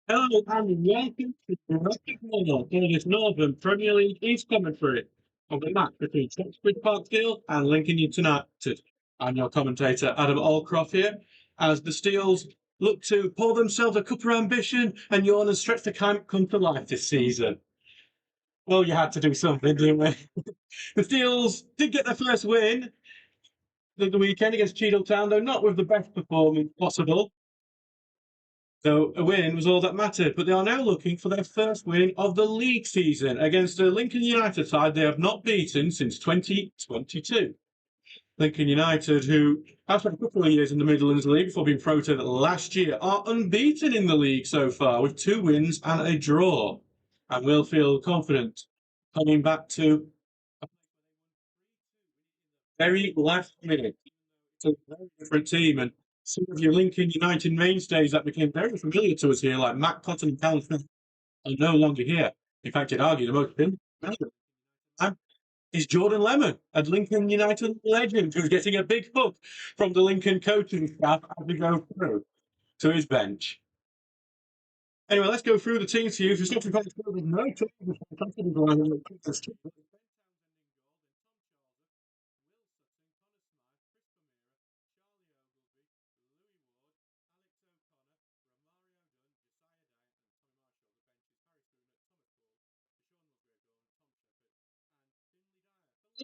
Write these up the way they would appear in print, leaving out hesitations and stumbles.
Hello and welcome to the Rocket Corner, this Northern Premier League East commentary of the match between Stocksbridge Parkfield and Lincoln United. I'm your commentator, Adam Allcroft here, as the Steels look to pour themselves a cup of ambition and yawn and stretch the camp come to life this season. Well, you had to do something, didn't we? The Steels did get their first win the weekend against Cheadle-Town, though not with the best performance possible. So a win was all that mattered, but they are now looking for their first win of the league season against a Lincoln United side they have not beaten since 2022. Lincoln United, who have spent a couple of years in the Midlands League before being promoted last year, are unbeaten in the league so far with 2 wins and a draw, and will feel confident coming back to a very last minute. It's a very different team, and some of your Lincoln United mainstays that became very familiar to us here, like Matt Cotton and Cal are no longer here. In fact, I'd argue the most important is Jordan Lemon, a Lincoln United legend who's getting a big hook from the Lincoln coaching staff as we go through to his bench. Anyway, let's go through the team to you. For Stockton Parkfield, with no trouble.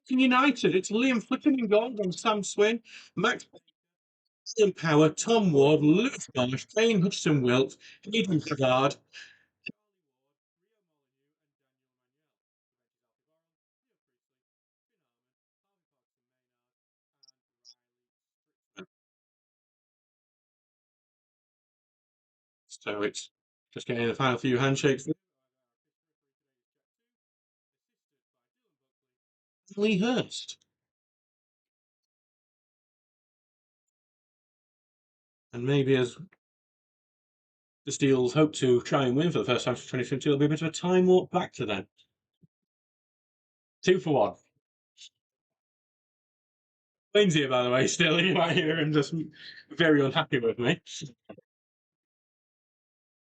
Lincoln United, it's Liam Flicken in goal and Sam Swin, Max Power, Tom Ward, Lewis Marsh, Kane Hutchinson Wilt, Aidan Haggard, so it's just getting the final few handshakes. Lee Hurst. And maybe as the Steels hope to try and win for the first time since 2022, it'll be a bit of a time walk back to then. 2 for 1. Wayne's here, by the way, still. You might hear him just very unhappy with me.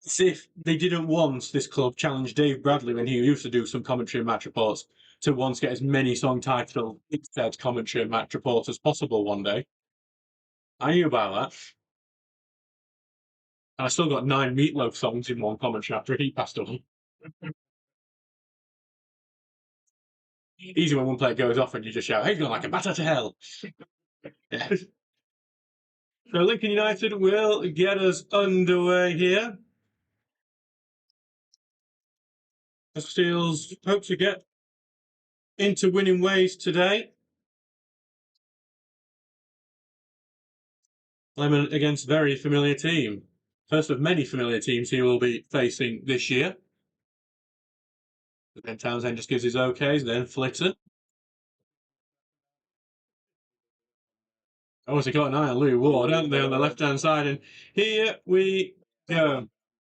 As if they didn't once, this club, challenge Dave Bradley when he used to do some commentary and match reports to once get as many song titled said commentary and match reports as possible one day. I knew about that. And I still got 9 Meatloaf songs in one commentary after he passed away. Easy when one player goes off and you just shout, "Hey, going like a batter to hell." Yeah. So Lincoln United will get us underway here. Steels hope to get into winning ways today. Lemon against a very familiar team. First of many familiar teams he will be facing this year. But then Townsend just gives his okays, then Flitter. Obviously got an eye on Louis Ward, haven't they, on the left-hand side? And here we go.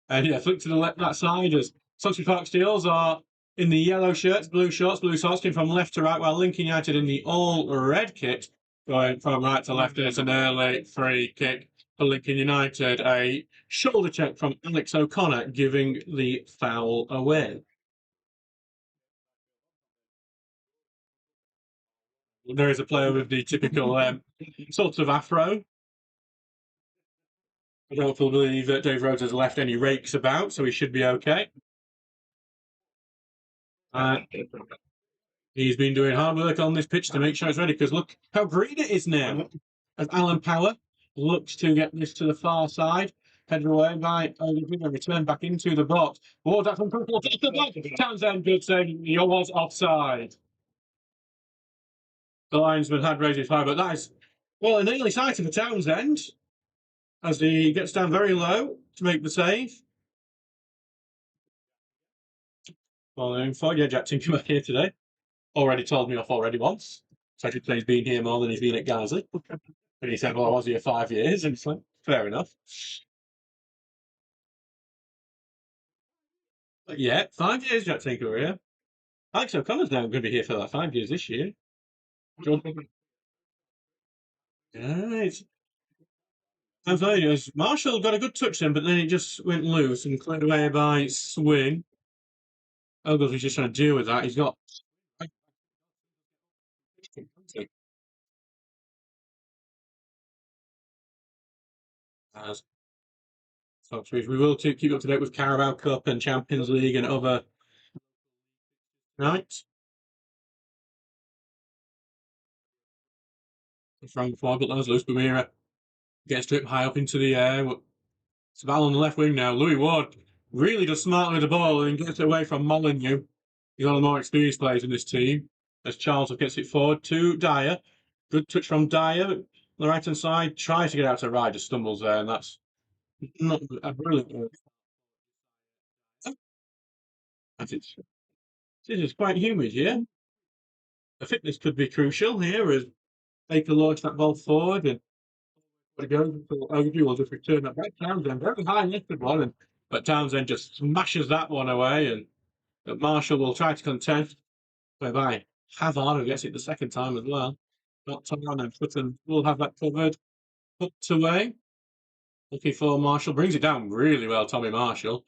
And yeah, flick to the left, that side as Stocksbridge Park Steels are in the yellow shirts, blue shorts, blue socks, from left to right, while Lincoln United in the all-red kit going from right to left. It's an early free kick for Lincoln United. A shoulder check from Alex O'Connor giving the foul away. There is a player with the typical sort of afro. I don't believe that Dave Rhodes has left any rakes about, so he should be okay. He's been doing hard work on this pitch to make sure it's ready, because look how green it is now. As Alan Power looks to get this to the far side, headed away by return back into the box. Oh, that's uncomfortable. Townsend, good save. He was offside. The linesman had raised his fire, but that is, well, an early sighting for Townsend as he gets down very low to make the save. Following for, yeah, Jack Tinker back here today. Already told me off already once. So I should say he's been here more than he's been at Gaisley. And he said, well, I was here 5 years. And it's like, fair enough. But yeah, 5 years Jack Tinker here. Alex O'Connor's now going to be here for that 5 years this year. Right. I'm telling you, Marshall got a good touch then, but then it just went loose and cleared away by Swin. Ogles was just trying to deal with that. He's got. As Stocksbridge, we will keep up to date with Carabao Cup and Champions League and other nights. Frank Floyd, but there's Lewis Bamira. Gets stripped high up into the air. It's Val on the left wing now. Louis Ward really does smartly with the ball and gets it away from Molyneux. He's one of the more experienced players in this team. As Charles gets it forward to Dyer. Good touch from Dyer. On the right hand side, tries to get out to right, just stumbles there, and that's not a brilliant. This is quite humid here. The fitness could be crucial here as Baker launch that ball forward and it goes until Ogilvy will just return that back. Townsend, very high lifted one, but Townsend just smashes that one away, and Marshall will try to contest, whereby Havard, who gets it the second time as well. Not Tom and Footen will have that covered. Put away. Looking for Marshall. Brings it down really well, Tommy Marshall.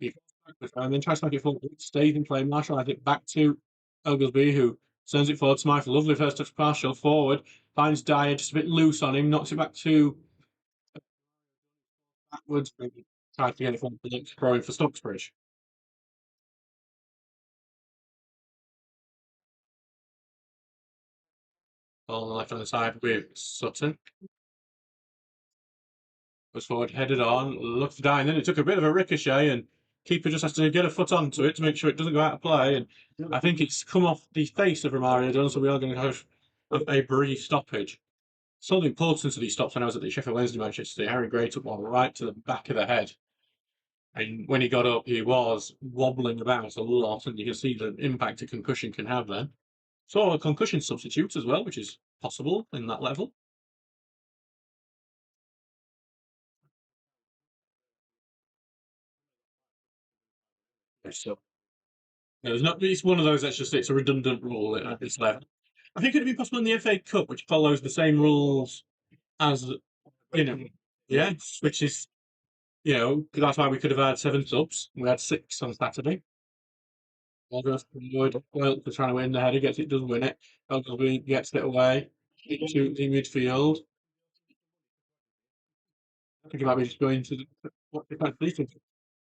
And then tries to make it forward. Stays in play. Marshall has it back to Oglesby, who sends it forward. Smythe, lovely first touch. Marshall forward. Finds Dyer just a bit loose on him. Knocks it back to backwards. Tries to get it forward. Throwing for Stocksbridge. Ball on the left hand side with Sutton. Was forward, headed on, looked to die, and then it took a bit of a ricochet, and keeper just has to get a foot onto it to make sure it doesn't go out of play. And I think it's come off the face of Romario Dunn, so we are going to have a brief stoppage. Saw the importance of these stops when I was at the Sheffield Wednesday match yesterday. Harry Gray took one right to the back of the head. And when he got up, he was wobbling about a lot, and you can see the impact a concussion can have then. So a concussion substitute as well, which is possible in that level. So No, there's not. It's one of those that's just it's a redundant rule at this level. I think it'd be possible in the FA Cup, which follows the same rules as yes, which is that's why we could have had 7 subs. We had 6 on Saturday. All goes forward. Well, for trying to win the header, gets it, doesn't win it. Oglesby gets it away into the midfield. I think he might be just going to what defense leading.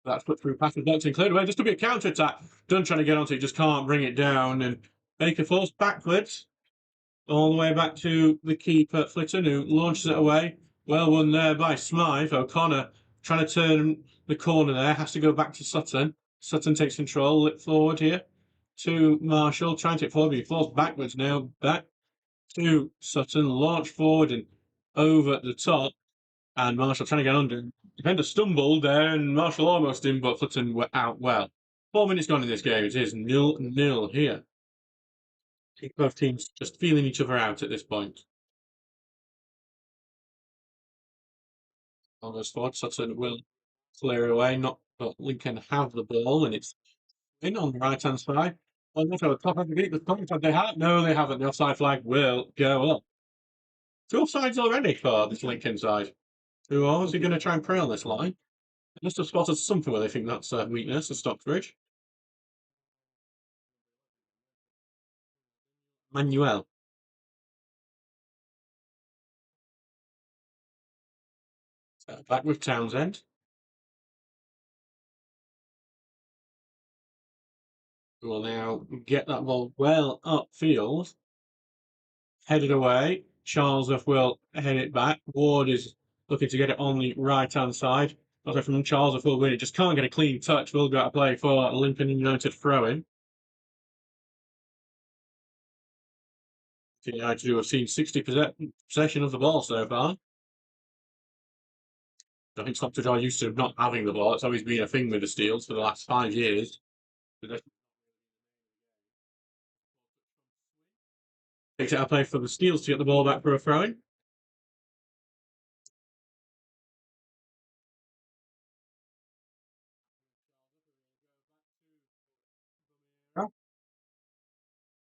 That's put through passes, boxing cleared away. This could be a counter attack. Dunn trying to get onto it, just can't bring it down. And Baker falls backwards, all the way back to the keeper, Flitton, who launches it away. Well won there by Smythe. O'Connor trying to turn the corner there, has to go back to Sutton. Sutton takes control, lit forward here to Marshall, trying to take forward, but he falls backwards now. Back to Sutton, launch forward and over the top. And Marshall trying to get under. Defender stumbled there, and Marshall almost in, but Flitton were out well. 4 minutes gone in this game. It is 0-0 here. I think both teams just feeling each other out at this point. Almost forward. Sutton will clear away. Not but Lincoln have the ball, and it's in on the right hand side. Well, not over the top of the gate. The contact they have. No, they haven't. The offside flag will go up. 2 offsides already for this Lincoln side. Who are he going to try and prey on this line? They must have spotted something where they think that's a weakness of Stocksbridge. Manuel. Back with Townsend. Who will now get that ball well upfield. Headed away. Charlesworth will head it back. Ward is looking to get it on the right hand side. Also from Charlesworth will win it. Just can't get a clean touch. Will go out to play for Lincoln United throw-in. United have seen 60% possession of the ball so far. I think Stockbridge are used to not having the ball. It's always been a thing with the Steels for the last 5 years. Takes it out play for the Steels to get the ball back for a throw-in.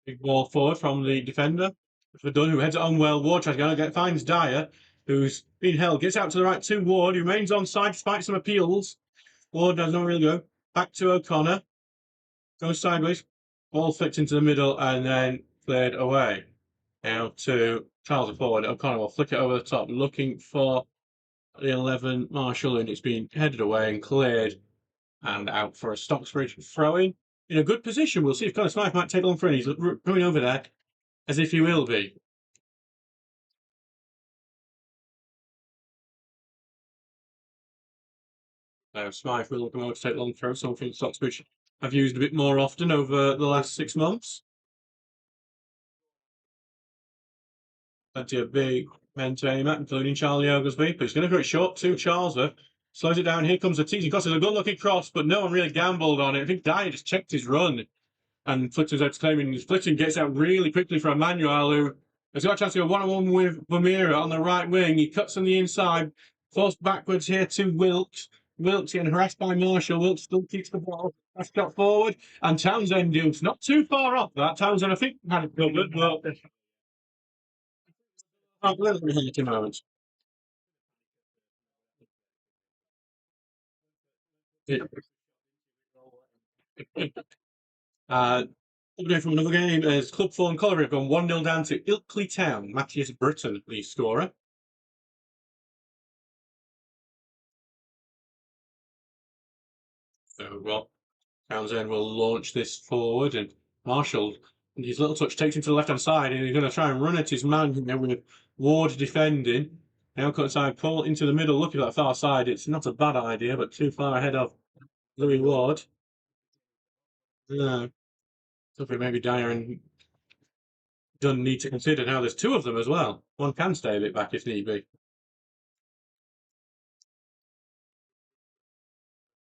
Big ball forward from the defender. For Dunn, who heads it on well. Ward tries to get finds Dyer, who's been held. Gets out to the right to Ward, who remains onside despite some appeals. Ward does not really go. Back to O'Connor. Goes sideways. Ball flicked into the middle and then cleared away. Now to Charles forward. O'Connor will flick it over the top, looking for the 11 Marshall, and it's been headed away and cleared and out for a Stocksbridge throw-in. In a good position. We'll see if Connor Smythe might take long for it. He's coming over there as if he will be. Smythe will come over to take long throw, something Stocksbridge have used a bit more often over the last 6 months. Plenty of big men to aim at, including Charlie Oglesby, but he's going to go it short to Charlesworth. Slows it down. Here comes the teasing cross. It's a good-looking cross, but no one really gambled on it. I think Dyer just checked his run, and Flitton's out to claim it. Flitton gets out really quickly for Emmanuel, who has got a chance to go one-on-one with Vermeer on the right wing. He cuts on the inside, forced backwards here to Wilkes. Wilkes getting harassed by Marshall. Wilkes still keeps the ball. That's got forward, and Townsend is not too far off that. Townsend, I think, had it covered, but a little bit hurt in moments. Update from another game as Club Full and Collar have gone 1-0 down to Ilkley Town. Matthias Britton, the scorer. So, well, Townsend will launch this forward, and Marshall, his little touch takes him to the left hand side, and he's going to try and run at his man with Ward defending. Now cut inside, pull into the middle, looking at that far side. It's not a bad idea, but too far ahead of Louis Ward. No. Something maybe Dyer and Dunn need to consider. Now there's 2 of them as well. One can stay a bit back if need be.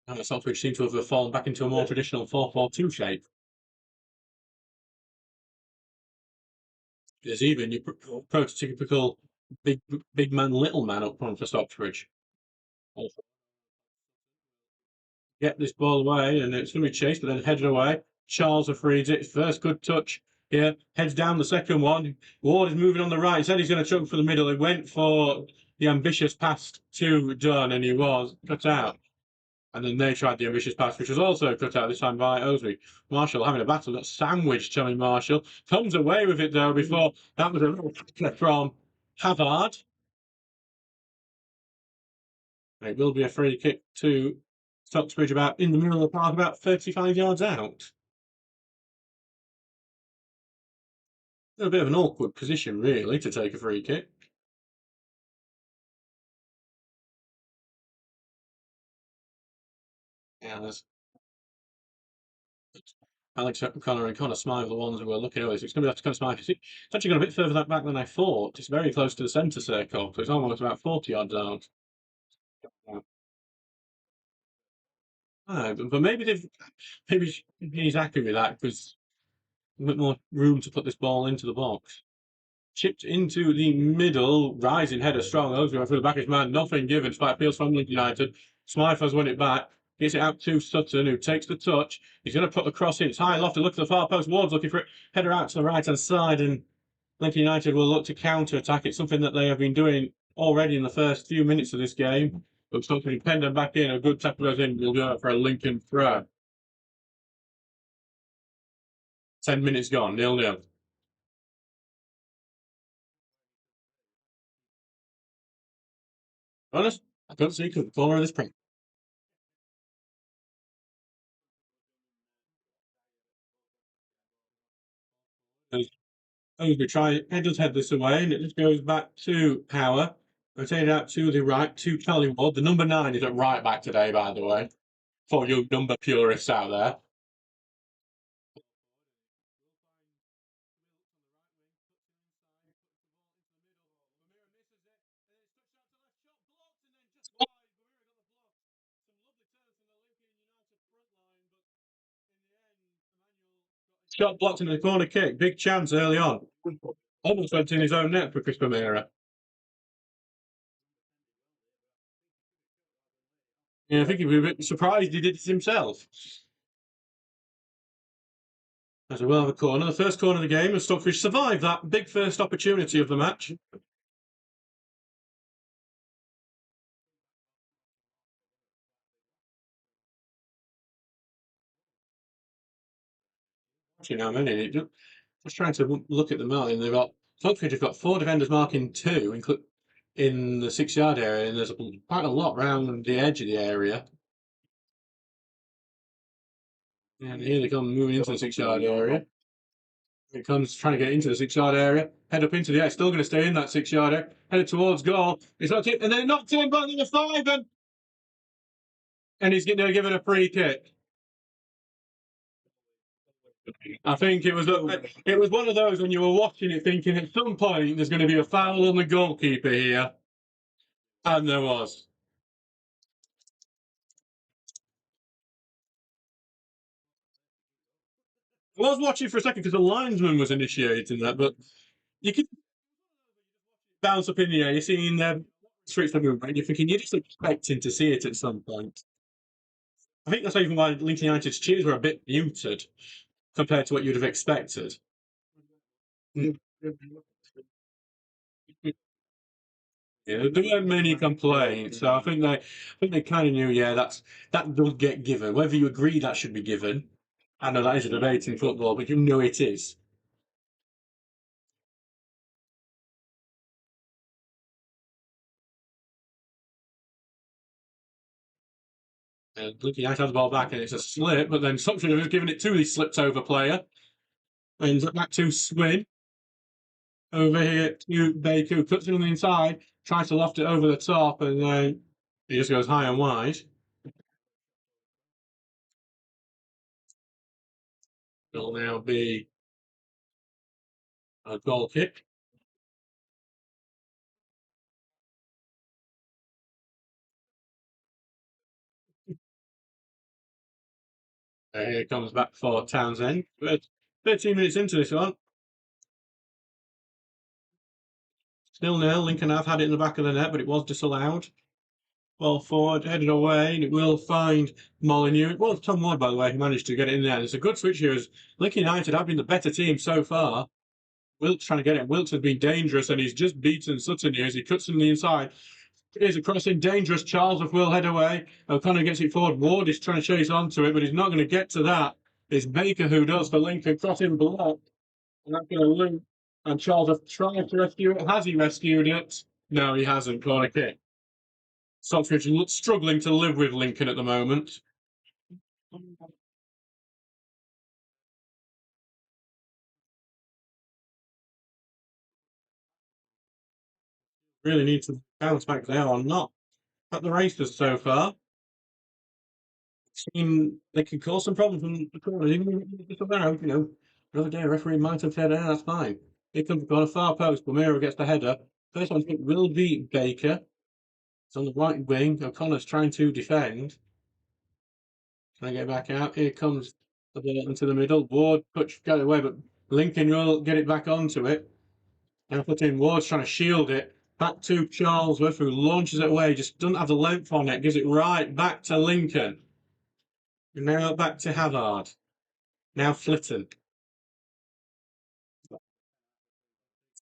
And the Stockbridge seem to have fallen back into a more traditional 4-4-2 shape. There's even your prototypical big man, little man up front for Stocksbridge. Get this ball away, and it's going to be chased, but then headed away. Charles frees it. First good touch here. Heads down the second one. Ward is moving on the right. He said he's going to chuck for the middle. He went for the ambitious pass to Dunn, and he was cut out. And then they tried the ambitious pass, which was also cut out this time by Osby. Marshall having a battle, got sandwiched, Tommy Marshall. Comes away with it, though, before that was a little tackler from Havard. It will be a free kick to Stocksbridge about in the middle of the park, about 35 yards out. A bit of an awkward position, really, to take a free kick. Yeah, there's Alex O'Connor and Connor Smythe, the ones who were looking over. So it's going to be have to Connor Smythe. It's actually gone a bit further back than I thought. It's very close to the centre circle, so it's almost about 40 yards out. But maybe he's happy with that because a bit more room to put this ball into the box. Chipped into the middle, rising header strong. Over for the back of his man, nothing given. Despite appeals from Lincoln United. Smythe has won it back. Gets it out to Sutton, who takes the touch. He's going to put the cross in. It's high lofted. Look at the far post. Ward's looking for it. Header out to the right hand side, and Lincoln United will look to counter attack. It's something that they have been doing already in the first few minutes of this game. Looks like to pen them back in. A good tackle goes in. We'll go for a Lincoln throw. 10 minutes gone. 0-0. Honest, I couldn't see the corner of this print. We try, it does head this away, and it just goes back to Power. Rotate it out to the right, to Kelly Ward. The number 9 is at right back today, by the way, for you number purists out there. Shot blocked in the corner kick. Big chance early on. Almost went in his own net for Chris Bamira. Yeah, I think he'd be a bit surprised he did it himself. As we will have a corner. The first corner of the game, as Stockfish survived that big first opportunity of the match. Actually, now, many. Just trying to look at the mark, and they've got Stockfish have got 4 defenders marking 2, in the 6-yard area, and there's quite a lot around the edge of the area. And here they come moving into the 6-yard area. It comes trying to get into the 6-yard area, head up into the air, still going to stay in that 6-yard area, headed towards goal. It's knocked in, and then knocked in by number 5, and he's going to give it a free kick. I think it was one of those when you were watching it, thinking at some point there's going to be a foul on the goalkeeper here, and there was. I was watching for a second because the linesman was initiating that, but you could bounce up in the air. You're seeing them switch the movement, and you're thinking you're just expecting to see it at some point. I think that's even why Lincoln United's cheers were a bit muted compared to what you'd have expected. Yeah, there weren't many complaints, so I think they kind of knew. Yeah, that does get given. Whether you agree that should be given, I know that is a debate in football, but you know it is. And Lincoln United has the ball back, and it's a slip, but then Stockbridge has given it to the slipped over player, and back to Swin. Over here to Baku, cuts it on the inside, tries to loft it over the top, and then he just goes high and wide. It'll now be a goal kick. Here it comes back for Townsend. But 13 minutes into this one. Still nil. Lincoln have had it in the back of the net, but it was disallowed. ball forward, headed away, and it will find Molyneux. It was Tom Ward, by the way, who managed to get it in there. It's a good switch here, as Lincoln United have been the better team so far. Wilkes trying to get it. Wilkes has been dangerous, and he's just beaten Sutton here as he cuts in the inside. Here's a crossing, dangerous. Charles will head away. O'Connor gets it forward. Ward is trying to chase onto it, but he's not going to get to that. It's Baker who does for Lincoln. Crossing blocked. And that's going to loop. And Charles has tried to rescue it. Has he rescued it? No, he hasn't. Corner kick. Stocksbridge struggling to live with Lincoln at the moment. Really need to bounce back. They are not at the races so far. Seem they can cause some problems from the corner. Another day a referee might have said, that's fine. Here comes on a far post. Palmyra gets the header. First one will be Baker. It's on the right wing. O'Connor's trying to defend. Can I get back out? Here comes the ball into the middle. Ward got it away, but Lincoln will get it back onto it. Now put in Ward's trying to shield it. Back to Charlesworth, who launches it away, just doesn't have the length on it, gives it right back to Lincoln. Now back to Havard. Now Flitton.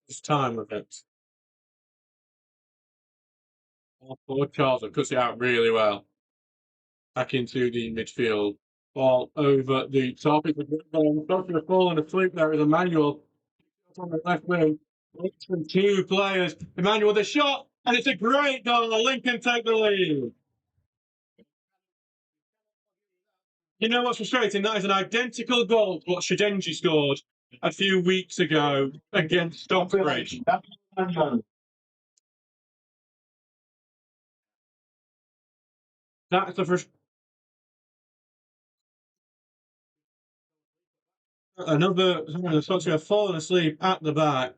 It's time with it. Forward Charlesworth cuts it out really well. Back into the midfield. Ball over the top. It's a fallen asleep there is Emmanuel on the left wing. From two players. Emmanuel the shot, and it's a great goal. Lincoln take the lead. You know what's frustrating? That is an identical goal to what Shidenji scored a few weeks ago against Stocksbridge. That's the first. Another Stocksbridge have fallen asleep at the back.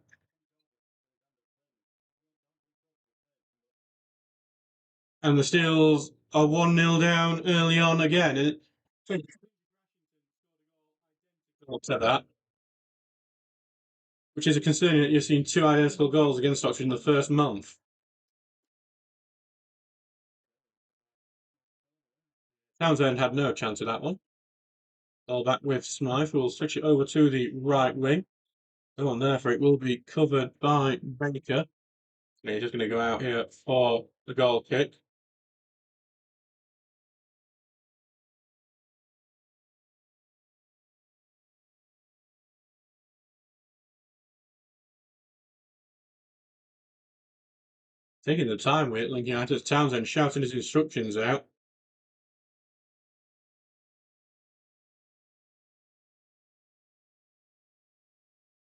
And the Steels are 1-0 down early on again. Upset that. Which is a concern that you've seen two identical goals against Stockbridge in the first month. Townsend had no chance of that one. Ball back with Smythe. We'll switch it over to the right wing. Go on, therefore it will be covered by Baker. He's just going to go out here for the goal kick. Taking the time with it, Lincoln United. Townsend shouting his instructions out.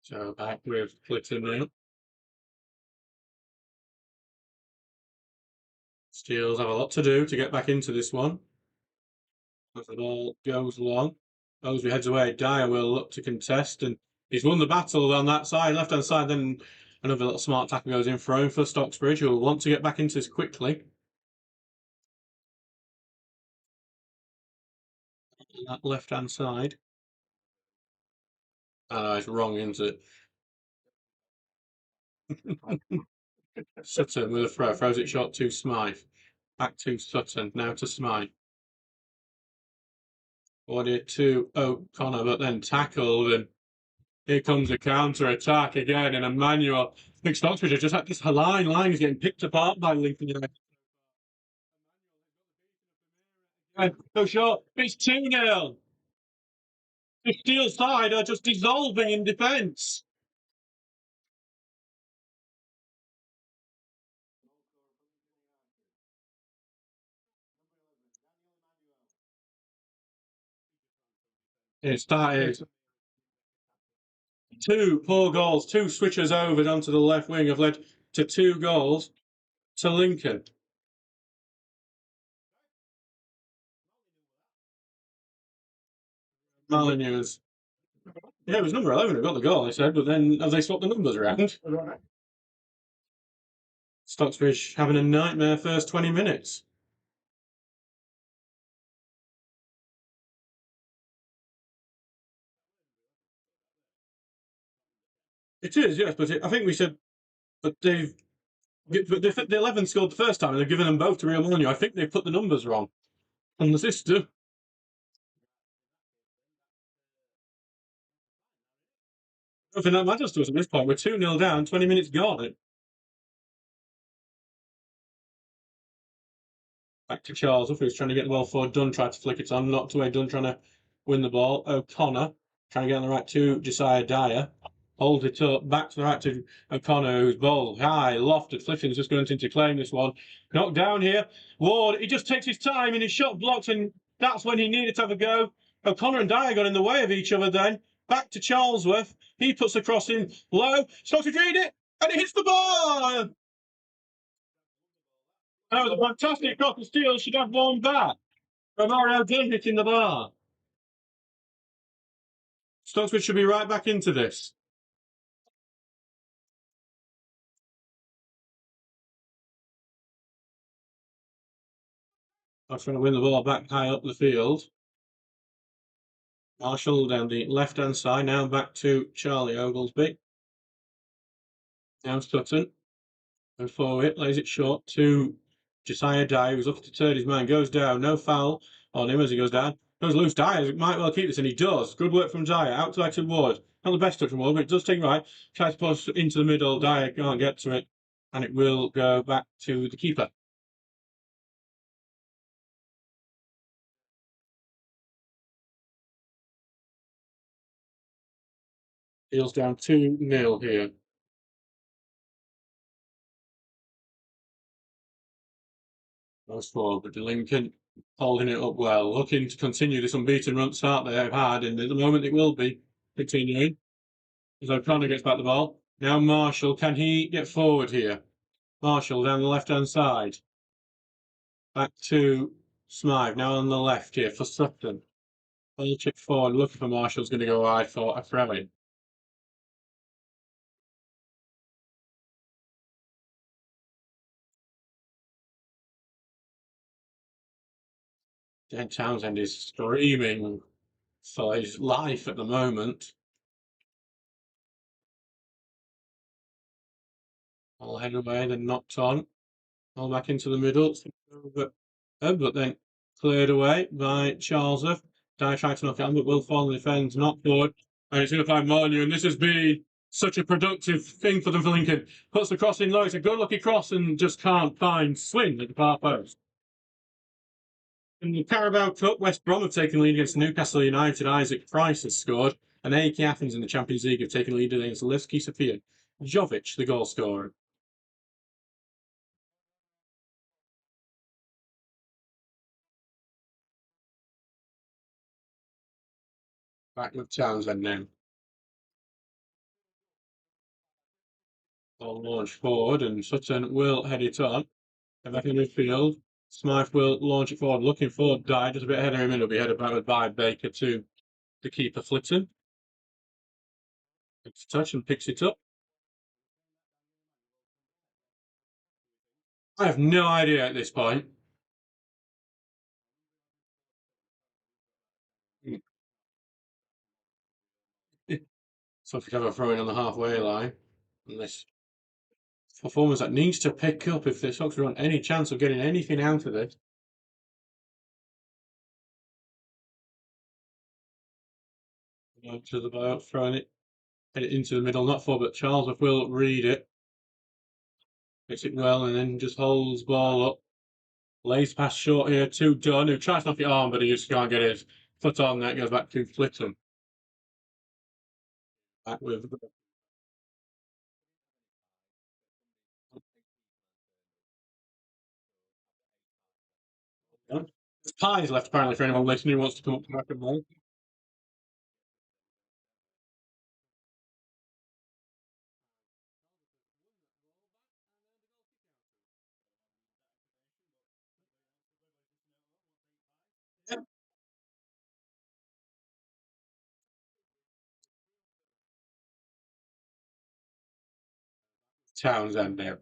So back with Flitton now. Steels have a lot to do to get back into this one. As the ball goes long, Osby heads away. Dyer will look to contest, and he's won the battle on that side, left-hand side. Then another little smart tackle goes in for him for Stocksbridge, who will want to get back into this quickly. That left-hand side. Oh, it's wrong, isn't it? Sutton with a throw, throws it short to Smythe. Back to Sutton, now to Smythe. Order to O'Connor, but then tackled, and here comes a counter-attack again, and Emmanuel. I think Stocksbridge has just had this line is getting picked apart by Lincoln United. So short, it's 2-0. The Steel side are just dissolving in defence. It started two poor goals, two switches over onto the left wing have led to two goals to Lincoln. Molyneux. Yeah, it was number 11 who got the goal, they said, but then as they swapped the numbers around. Stocksbridge having a nightmare first 20 minutes. It is, yes, but I think we said, but they've But the 11 scored the first time, and they're giving them both to Real Mourinho. I think they put the numbers wrong on the system. I don't think that matters to us at this point. We're 2-0 down, 20 minutes gone. Back to Charles, who's trying to get the ball forward. Dunn tried to flick it on, knocked away. Dunn trying to win the ball. O'Connor trying to get on the right to Josiah Dyer. Holds it up, back to the right to O'Connor, whose ball high, lofted. Flitting's just going to claim this one. Knocked down here. Ward, he just takes his time and his shot blocked, and that's when he needed to have a go. O'Connor and Dyer got in the way of each other then. Back to Charlesworth. He puts the cross in low. Stocksbridge read it, and it hits the bar. That was a fantastic cross and steal. Should have one back. Romario Dunn hitting the bar. Stocksbridge should be right back into this. I'm trying to win the ball back high up the field. Marshall down the left-hand side. Now back to Charlie Oglesby. Now Sutton. Goes forward, lays it short to Josiah Dyer, who's looking to turn his man. Goes down. No foul on him as he goes down. Goes loose. Dyer might well keep this, and he does. Good work from Dyer. Out to back to Ward. Not the best touch from Ward, but it does take right. Tries to push into the middle. Dyer can't get to it, and it will go back to the keeper. Deals down 2-0 here. Goes forward, but Lincoln holding it up well, looking to continue this unbeaten run start they've had, and at the moment it will be continuing. As O'Connor gets back the ball. Now Marshall, can he get forward here? Marshall down the left-hand side. Back to Smythe, now on the left here for Sutton. Ball chip forward, looking for Marshall's going to go wide for a throw-in. Dan Townsend is screaming for his life at the moment. All head away, then knocked on. All back into the middle. But then cleared away by Charlesworth. Dyer trying to knock it on, but will fall and defends, not forward. And it's going to find Molyneux, and this has been such a productive thing for them for Lincoln. Puts the cross in low, it's a good lucky cross, and just can't find swing at the far post. In the Carabao Cup, West Brom have taken lead against Newcastle United. Isaac Price has scored, and AEK Athens in the Champions League have taken lead against Levski Sofia. Jovic, the goal scorer. Back with Townsend now. Ball launch forward, and Sutton will head it on. Back in midfield. Smythe will launch it forward, looking for Dyer, just a bit ahead of him, and it'll be headed back by Baker to the keeper Flitton. Takes a touch and picks it up. I have no idea at this point. So if we have a throw in on the halfway line, and this performance that needs to pick up if the Sox want any chance of getting anything out of it. To the boat, throwing it, head it into the middle, not for, but Charles will read it. Gets it well, and then just holds ball up. Lays pass short here to Dunn, who tries to knock it on, but he just can't get his foot on. That goes back to Flitton. Back with There's pies left apparently for anyone listening who wants to come up to back and roll. Yep. Townsend there.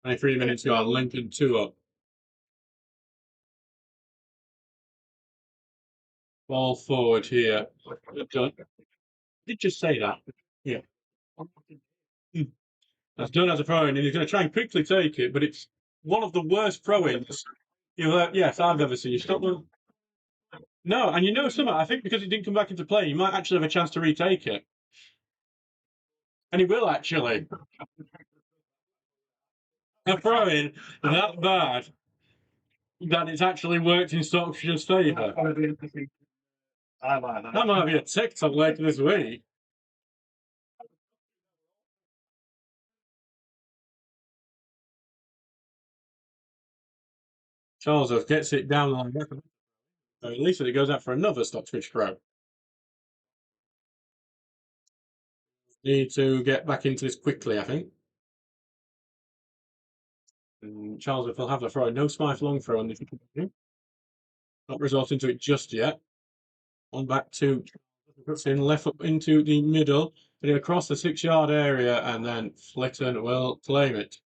23 minutes gone. Lincoln 2 up. Ball forward here. Done. Did just say that. Yeah. Hmm. That's done as a throw in, and he's going to try and quickly take it, but it's one of the worst throw-ins yes, I've ever seen. Stop them. No, and you know something, I think because it didn't come back into play, you might actually have a chance to retake it. And he will actually. A throw-in that bad that it's actually worked in Stocksbridge's favour. That might be a TikTok later this week. Charles gets it down the line. So at least it goes out for another Stocksbridge throw. Need to get back into this quickly, I think. And Charles will have the throw. No Smythe long throw on this. Not resorting to it just yet. On back to puts in left up into the middle, but across the 6-yard area, and then Flitton will claim it.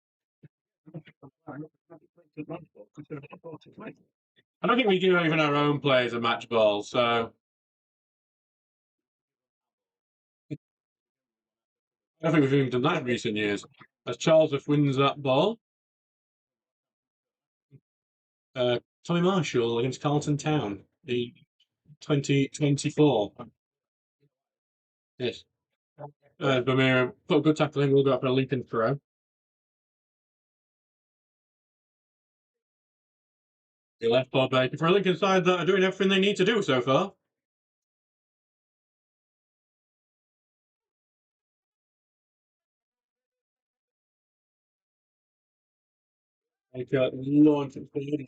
I don't think we give even our own players a match ball, so I don't think we've even done that in recent years. As Charles wins that ball, Tommy Marshall against Carlton Town, the 2024. Yes. Bamira put a good tackle in, we'll go up for a Lincoln throw. The left ball back for a Lincoln side that are doing everything they need to do so far. Like launch it forward.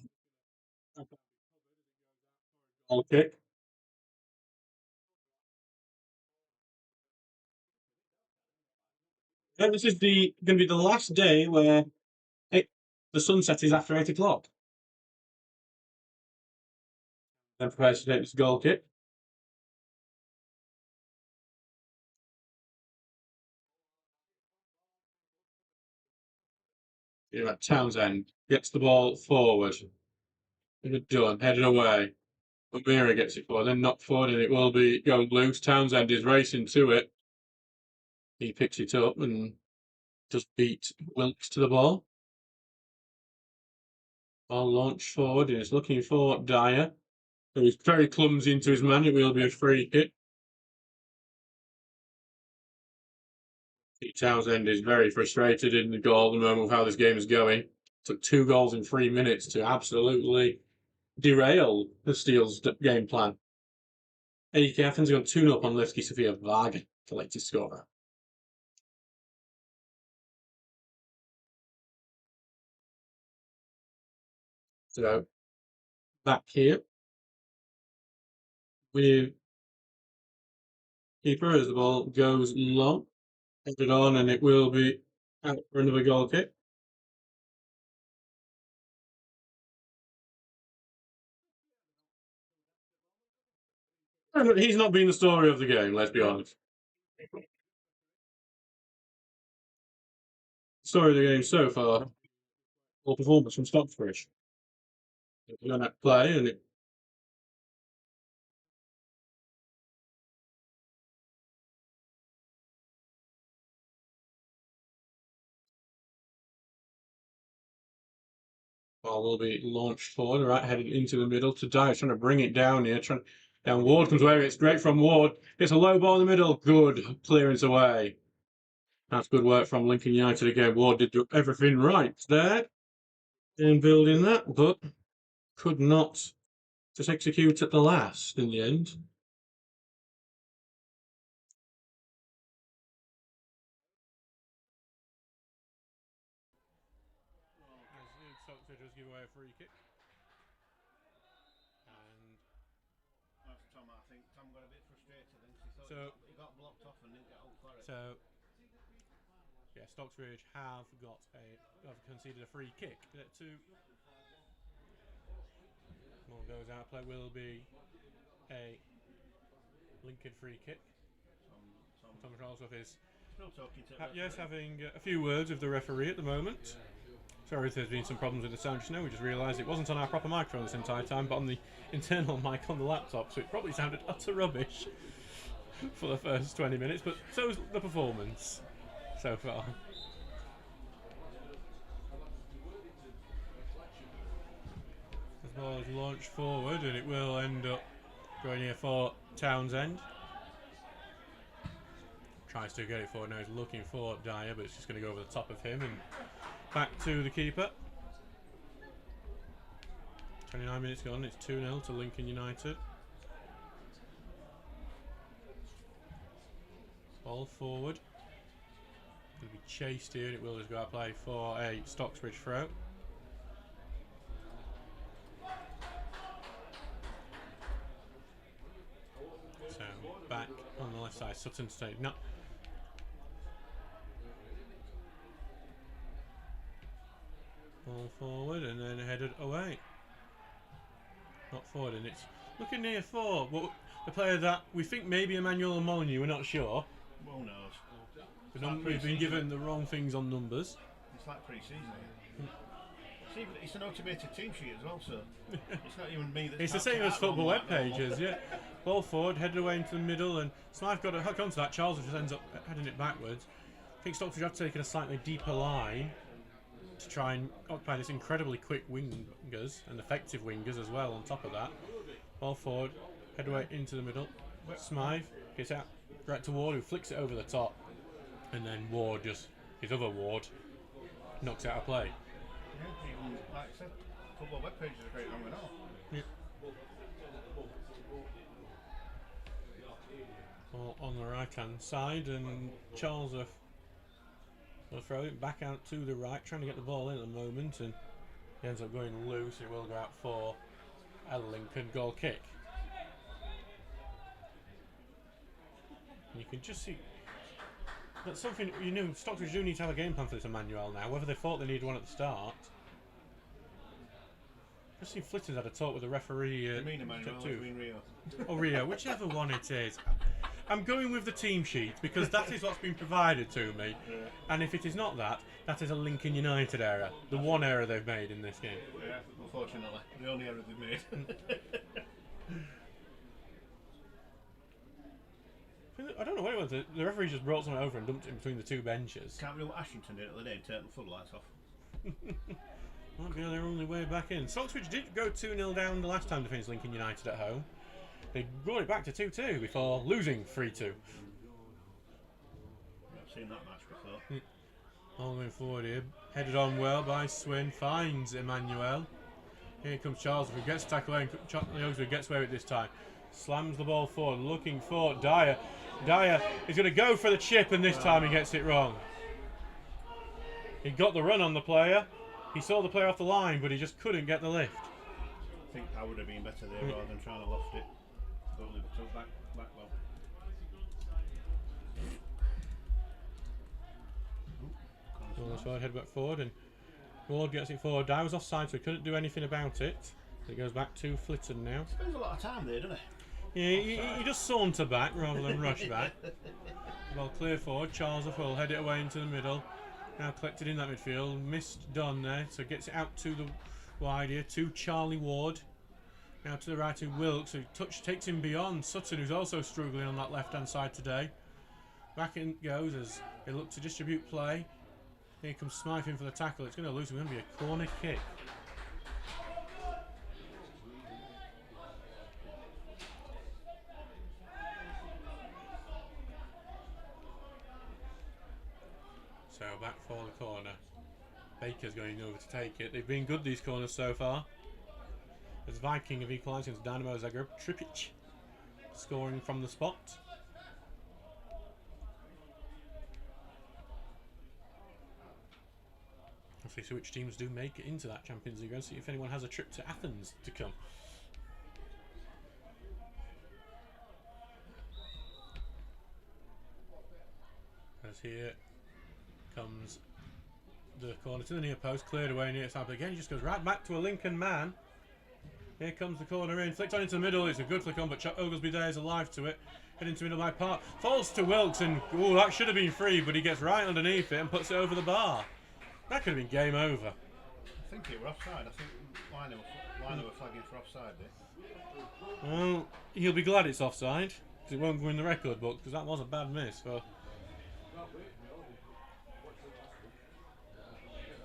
Goal kick. And this is going to be the last day where the sunset is after 8 o'clock. Then prepares to take this goal kick. Townsend gets the ball forward. Done, headed away. But Mira gets it forward, then knocked forward, and it will be going loose. Townsend is racing to it. He picks it up and just beat Wilkes to the ball. Ball launched forward, and it's looking for Dyer. He's very clumsy into his man. It will be a free kick. Townsend is very frustrated in the goal at the moment with how this game is going. Took 2 goals in 3 minutes to absolutely derail the Steel's game plan. AK Athens got 2-0 on Levski Sofia Varga, the latest scorer. So back here with keeper as the ball goes long, headed on, and it will be out for another goal kick. He's not been the story of the game, let's be honest. Story of the game so far, all performance from Stocksbridge. They're going to play, and it ball will be launched forward, right, headed into the middle to Dyer, trying to bring it down here. Down Ward comes away, it's great from Ward. It's a low ball in the middle, good clearance away. That's good work from Lincoln United again. Ward did do everything right there in building that, but could not just execute at the last in the end. Stockbridge just give away a free kick. And that's Tom. I think Tom got a bit frustrated and he thought he got blocked off and didn't get on for it. So yeah, Stocksbridge have conceded a free kick to ball goes out. Play will be a Lincoln free kick. Tom Charlesworth is still talking to yes, having a few words with the referee at the moment. Sorry if there's been some problems with the sound just now. We just realised it wasn't on our proper microphone this entire time, but on the internal mic on the laptop, so it probably sounded utter rubbish for the first 20 minutes, but so's the performance so far. The ball is launched forward and it will end up going here for Townsend. Tries to get it forward now, he's looking for Dyer, but it's just going to go over the top of him and back to the keeper. 29 minutes gone, it's 2-0 to Lincoln United. Ball forward. Going to be chased here, and it will just go out play for a Stocksbridge throw. So back on the left side, Sutton stayed. No. Ball forward and then headed away. Not forward, and it's looking near for the player that we think maybe Emmanuel Molyneux, we're not sure. Well, no. We've been given the wrong things on numbers. It's like pre-season. It's an automated team sheet as well, so it's not even me. It's the same as football web pages, yeah. Ball forward, headed away into the middle, and Smythe got a hook onto that. Charles just ends up heading it backwards. I think Stockbridge have taken a slightly deeper line to try and occupy this incredibly quick wingers and effective wingers as well on top of that. Ball forward, head away into the middle. Smythe gets out right to Ward, who flicks it over the top, and then Ward just, his other Ward, knocks it out of play. Yeah, even, like I said, football web pages are great long and all. Yeah. Ball on the right hand side, and Charles will throw it back out to the right, trying to get the ball in at the moment, and he ends up going loose. It will go out for a Lincoln goal kick. And you can just see that's something, you know, Stockbridge do need to have a game plan for this Emmanuel now, whether they thought they needed one at the start. Just seen Flitters had a talk with the referee. You mean Emmanuel or you mean Rio? Oh, Rio, whichever one it is. I'm going with the team sheet because that is what's been provided to me. Yeah. And if it is not that, that is a Lincoln United error. The one error they've made in this game. Yeah, unfortunately. The only error they've made. I don't know what it was. The referee just brought someone over and dumped it in between the two benches. Can't remember what Ashington did the other day and turned the floodlights off. Might be their only way back in. Stocksbridge did go 2-0 down the last time to finish Lincoln United at home. They brought it back to 2-2 before losing 3-2. I've seen that match before. All going forward here. Headed on well by Swin. Finds Emmanuel. Here comes Charles, who gets tackled away, and Charles gets away with it this time. Slams the ball forward, looking for Dyer. Dyer is going to go for the chip, and this time he gets it wrong. He got the run on the player. He saw the player off the line, but he just couldn't get the lift. I think I would have been better there rather than trying to loft it. Totally back well. Well, head back forward, and Ward gets it forward. Dyer was offside, so he couldn't do anything about it. It goes back to Flitton now. Spends a lot of time there, doesn't he? Yeah, he just saunter back rather than rush back. Well, clear forward. Charles will head it away into the middle. Now collected in that midfield. Missed done there, so gets it out to the wide here to Charlie Ward. Now to the right to Wilkes, who takes him beyond Sutton, who's also struggling on that left-hand side today. Back in goes as they look to distribute play. Here comes Smythe in for the tackle. It's going to lose. It's going to be a corner kick. So back for the corner. Baker's going over to take it. They've been good, these corners, so far. As Viking have equalised against Dynamo Zagreb. Tripic scoring from the spot. We'll see which teams do make it into that Champions League and see if anyone has a trip to Athens to come. As here comes the corner to the near post, cleared away near side, but again he just goes right back to a Lincoln man. Here comes the corner in, flicked on into the middle. It's a good flick on, but Chuck Oglesby there is alive to it. Head into the middle by Park, falls to Wilkes, and that should have been free, but he gets right underneath it and puts it over the bar. That could have been game over. think it were offside. I think Liner were flagging for offside there. Well, he'll be glad it's offside, because it won't go in the record book, because that was a bad miss.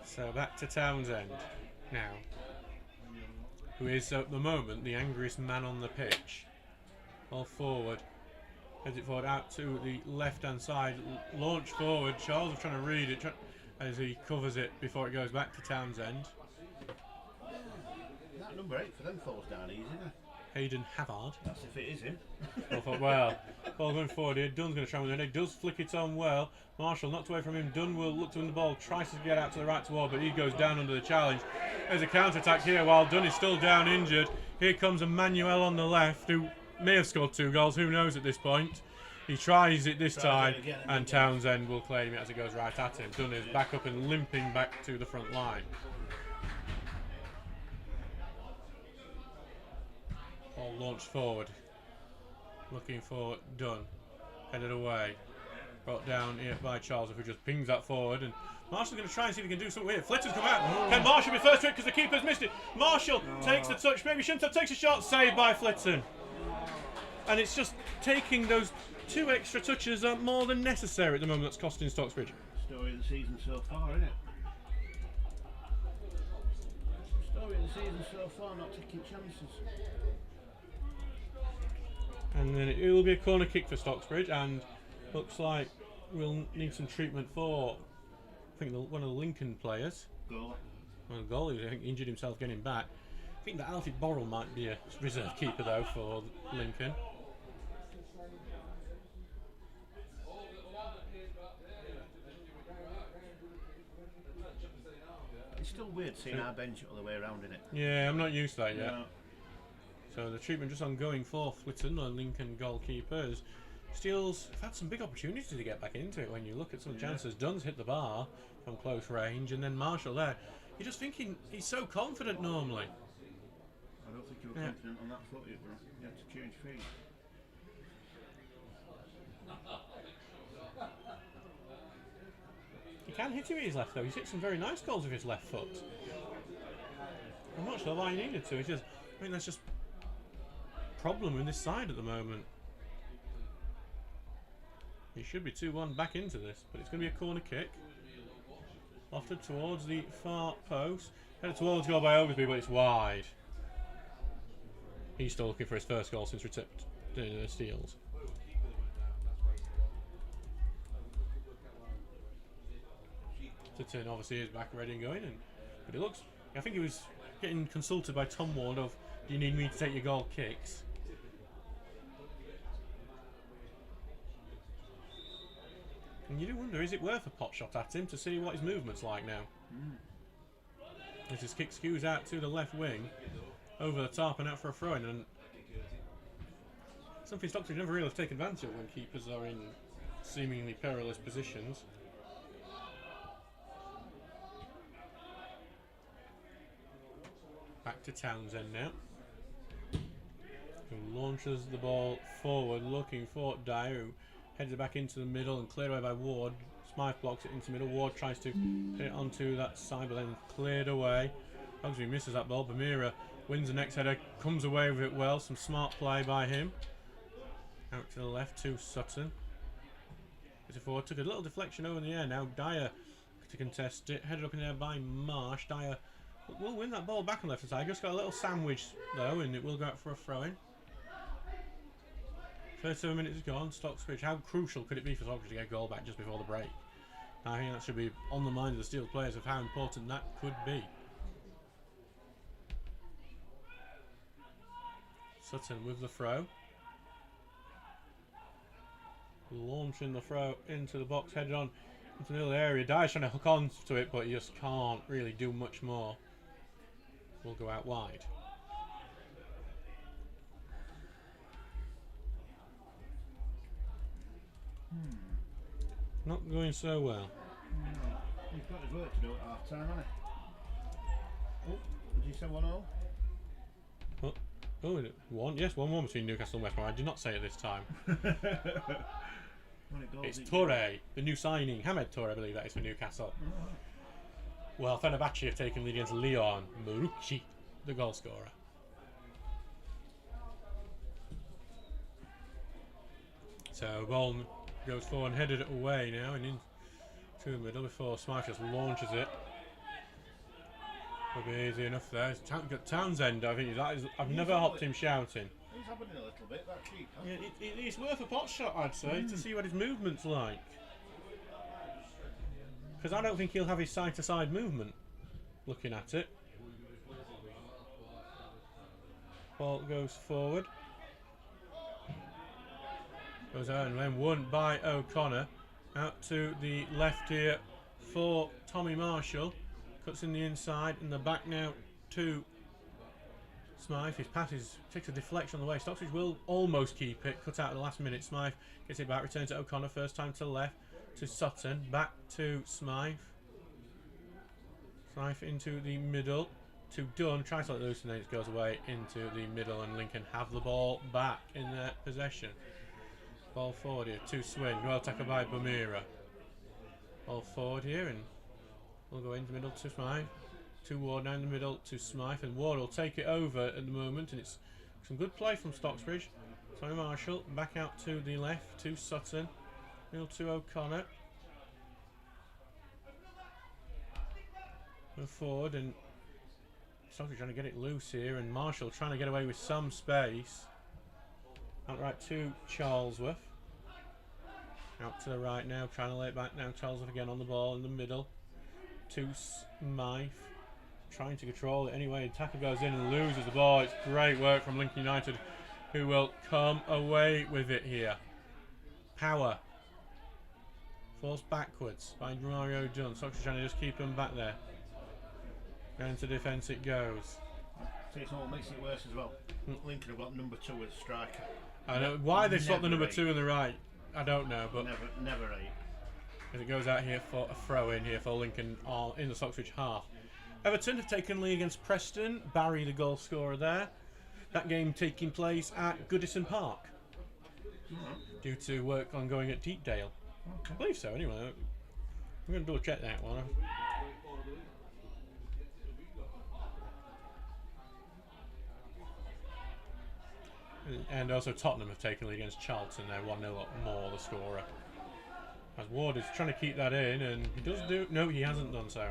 So back to Townsend now, who is at the moment the angriest man on the pitch. Ball forward. Heads it forward out to the left-hand side. Launch forward. Charles is trying to read it as he covers it before it goes back to Townsend. That number 8 for them falls down easy, isn't it? Hayden Havard. That's if it is him. I thought, well, ball going forward here. Dunn's going to try with it. He does flick it on well. Marshall knocked away from him. Dunn will look to win the ball. Tries to get out to the right toward, but he goes down under the challenge. There's a counter-attack here while Dunn is still down injured. Here comes Emmanuel on the left, who may have scored 2 goals. Who knows at this point? He tries it this time, and Townsend will claim it as it goes right at him. Dunn is back up and limping back to the front line. Ball launched forward. Looking for Dunn. Headed away. Brought down here by Charles, who just pings that forward. And Marshall's going to try and see if he can do something here. Flitter's come out. Can Marshall be first to it because the keeper's missed it? Marshall takes the touch. Maybe shouldn't have. Takes a shot. Saved by Flitton. And it's just taking those 2 extra touches are more than necessary at the moment. That's costing Stocksbridge. Story of the season so far, isn't it? Story of the season so far, not taking chances. And then it will be a corner kick for Stocksbridge, and looks like we'll need some treatment for, I think, one of the Lincoln players. Goal. Well, goalie, I think, injured himself getting back. I think that Alfie Borrell might be a reserve keeper, though, for Lincoln. It's still weird seeing our bench all the way around in it. Yeah, I'm not used to that yet. No. So the treatment just ongoing for Flitton, the Lincoln goalkeepers. Steele's had some big opportunities to get back into it when you look at some chances. Dunn's hit the bar from close range, and then Marshall there. You're just thinking he's so confident normally. I don't think you were confident on that foot, you had to change feet. He can hit it with his left though. He's hit some very nice goals with his left foot. I'm not sure why he needed to. I think that's just problem in this side at the moment. He should be 2-1 back into this, but it's going to be a corner kick. Lofted towards the far post. Headed towards goal by Oglesby, but it's wide. He's still looking for his first goal since the Steels. Sutton obviously is back ready and going, but it looks. I think he was getting consulted by Tom Ward of, do you need me to take your goal kicks? And you do wonder, is it worth a pot shot at him to see what his movement's like now? As his kick skews out to the left wing, over the top and out for a throw-in, and something Stockbridge never really have taken advantage of when keepers are in seemingly perilous positions. Back to Townsend now, who launches the ball forward, looking for Dyer, who heads it back into the middle and cleared away by Ward. Smythe blocks it into the middle. Ward tries to hit it onto that side, but then cleared away. Oglesby misses that ball. Bamira wins the next header, comes away with it well. Some smart play by him. Out to the left to Sutton. As if Ward took a little deflection over in the air. Now Dyer to contest it. Headed up in the air by Marsh. Dyer will win that ball back on the left side. Just got a little sandwich though, and it will go out for a throw-in. 37 minutes gone. Stocksbridge. How crucial could it be for Stocksbridge to get a goal back just before the break? I think that should be on the mind of the Steel players of how important that could be. Sutton with the throw. Launching the throw into the box, headed on into the middle area. Dyer's trying to hook on to it, but he just can't really do much more. Will go out wide. Not going so well. He's got his work to do at half time, hasn't he? Oh, did you say 1-0? Oh, one? Yes, 1-1 between Newcastle and West Brom. I did not say it this time. It's Toure, the new signing. Hamed Toure, I believe that is for Newcastle. Well, Fenerbahce have taken lead against Leon Marucci, the goal scorer. So ball goes forward and headed away now and into the middle before Smythe just launches it. Will be easy enough there. Got Townsend, I think. I've never hopped him shouting. He's happening a little bit, that cheap. Huh? Yeah, he's worth a pot shot, I'd say, to see what his movement's like. Because I don't think he'll have his side-to-side movement looking at it. Ball goes forward. Goes out and then won by O'Connor. Out to the left here for Tommy Marshall. Cuts in the inside and the back now to Smythe. His pass takes a deflection on the way. Stocksbridge will almost keep it. Cut out at the last minute. Smythe gets it back. Returns to O'Connor. First time to the left. To Sutton. Back to Smythe. Smythe into the middle. To Dunn. Tries to let loose and then it goes away into the middle. And Lincoln have the ball back in their possession. Ball forward here to Swin. Well taken by Bamira. Ball forward here and we'll go into the middle to Smythe. To Ward now in the middle to Smythe. And Ward will take it over at the moment. And it's some good play from Stocksbridge. Tommy Marshall back out to the left to Sutton. Middle to O'Connor. Go forward and Stocksbridge trying to get it loose here. And Marshall trying to get away with some space. Outright to Charlesworth. Out to the right now, trying to lay it back now. Charlesworth again on the ball in the middle. To Smythe. Trying to control it anyway. Attacker goes in and loses the ball. It's great work from Lincoln United, who will come away with it here. Power. Forced backwards by Mario Dunn. Stocksbridge trying to just keep them back there. Down to defence it goes. See, it's all makes it worse as well. Lincoln have got number 2 as striker. I know why they swapped the number 2 on the right. I don't know, but never 8. As it goes out here for a throw in here for Lincoln in the Stocksbridge half. Everton have taken lead against Preston. Barry, the goal scorer there. That game taking place at Goodison Park due to work ongoing at Deepdale. Okay. I believe so. Anyway, I'm going to double check that one. And also Tottenham have taken lead against Charlton. They're 1-0 up more, the scorer. As Ward is trying to keep that in, and he does do... No, he hasn't done so.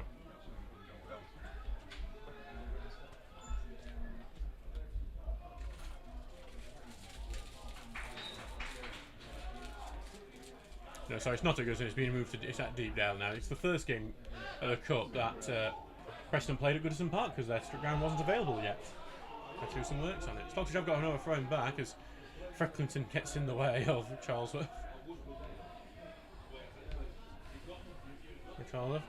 No, sorry, it's not at Goodison. It's been moved to... It's at Deepdale now. It's the first game of the Cup that Preston played at Goodison Park because their ground wasn't available yet. Had to do some works on it. Stocksbridge have got another thrown back as Frecklington gets in the way of Charlesworth. Charlesworth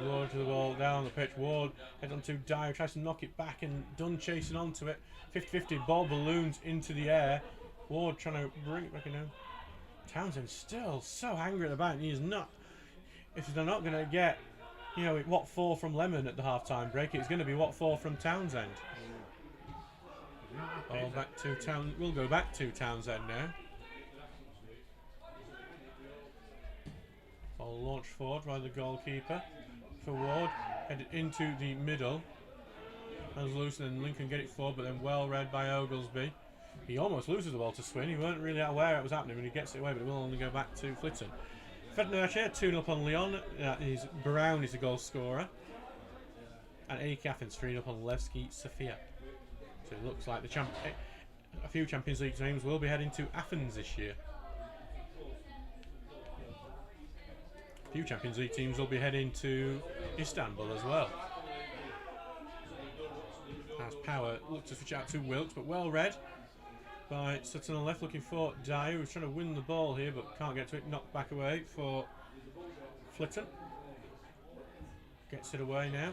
Ward to the ball down the pitch. Ward heads on to Dyer, tries to knock it back and Dunn chasing onto it. 50-50, ball balloons into the air. Ward trying to bring it back in. Townsend still so angry at the back. He is not. If they're not going to get, you know, what for from Lemon at the half-time break, it's going to be what for from Townsend. Ball back to Town. We'll go back to Townsend now. Ball launched forward by the goalkeeper for Ward. Headed into the middle. Hands loose and Lincoln get it forward, but then well read by Oglesby. He almost loses the ball to Swin. He weren't really aware it was happening when he gets it away, but it will only go back to Flitton. Fenerbahce 2-0 up on Lyon. Brown is the goal scorer. And AK Athens 3-0 up on Levski Sofia. So it looks like a few Champions League teams will be heading to Athens this year. A few Champions League teams will be heading to Istanbul as well. As Power looks to switch out to Wilkes, but well read by Sutton on the left, looking for Dyer, who's trying to win the ball here but can't get to it. Knocked back away for Flitton. Gets it away now.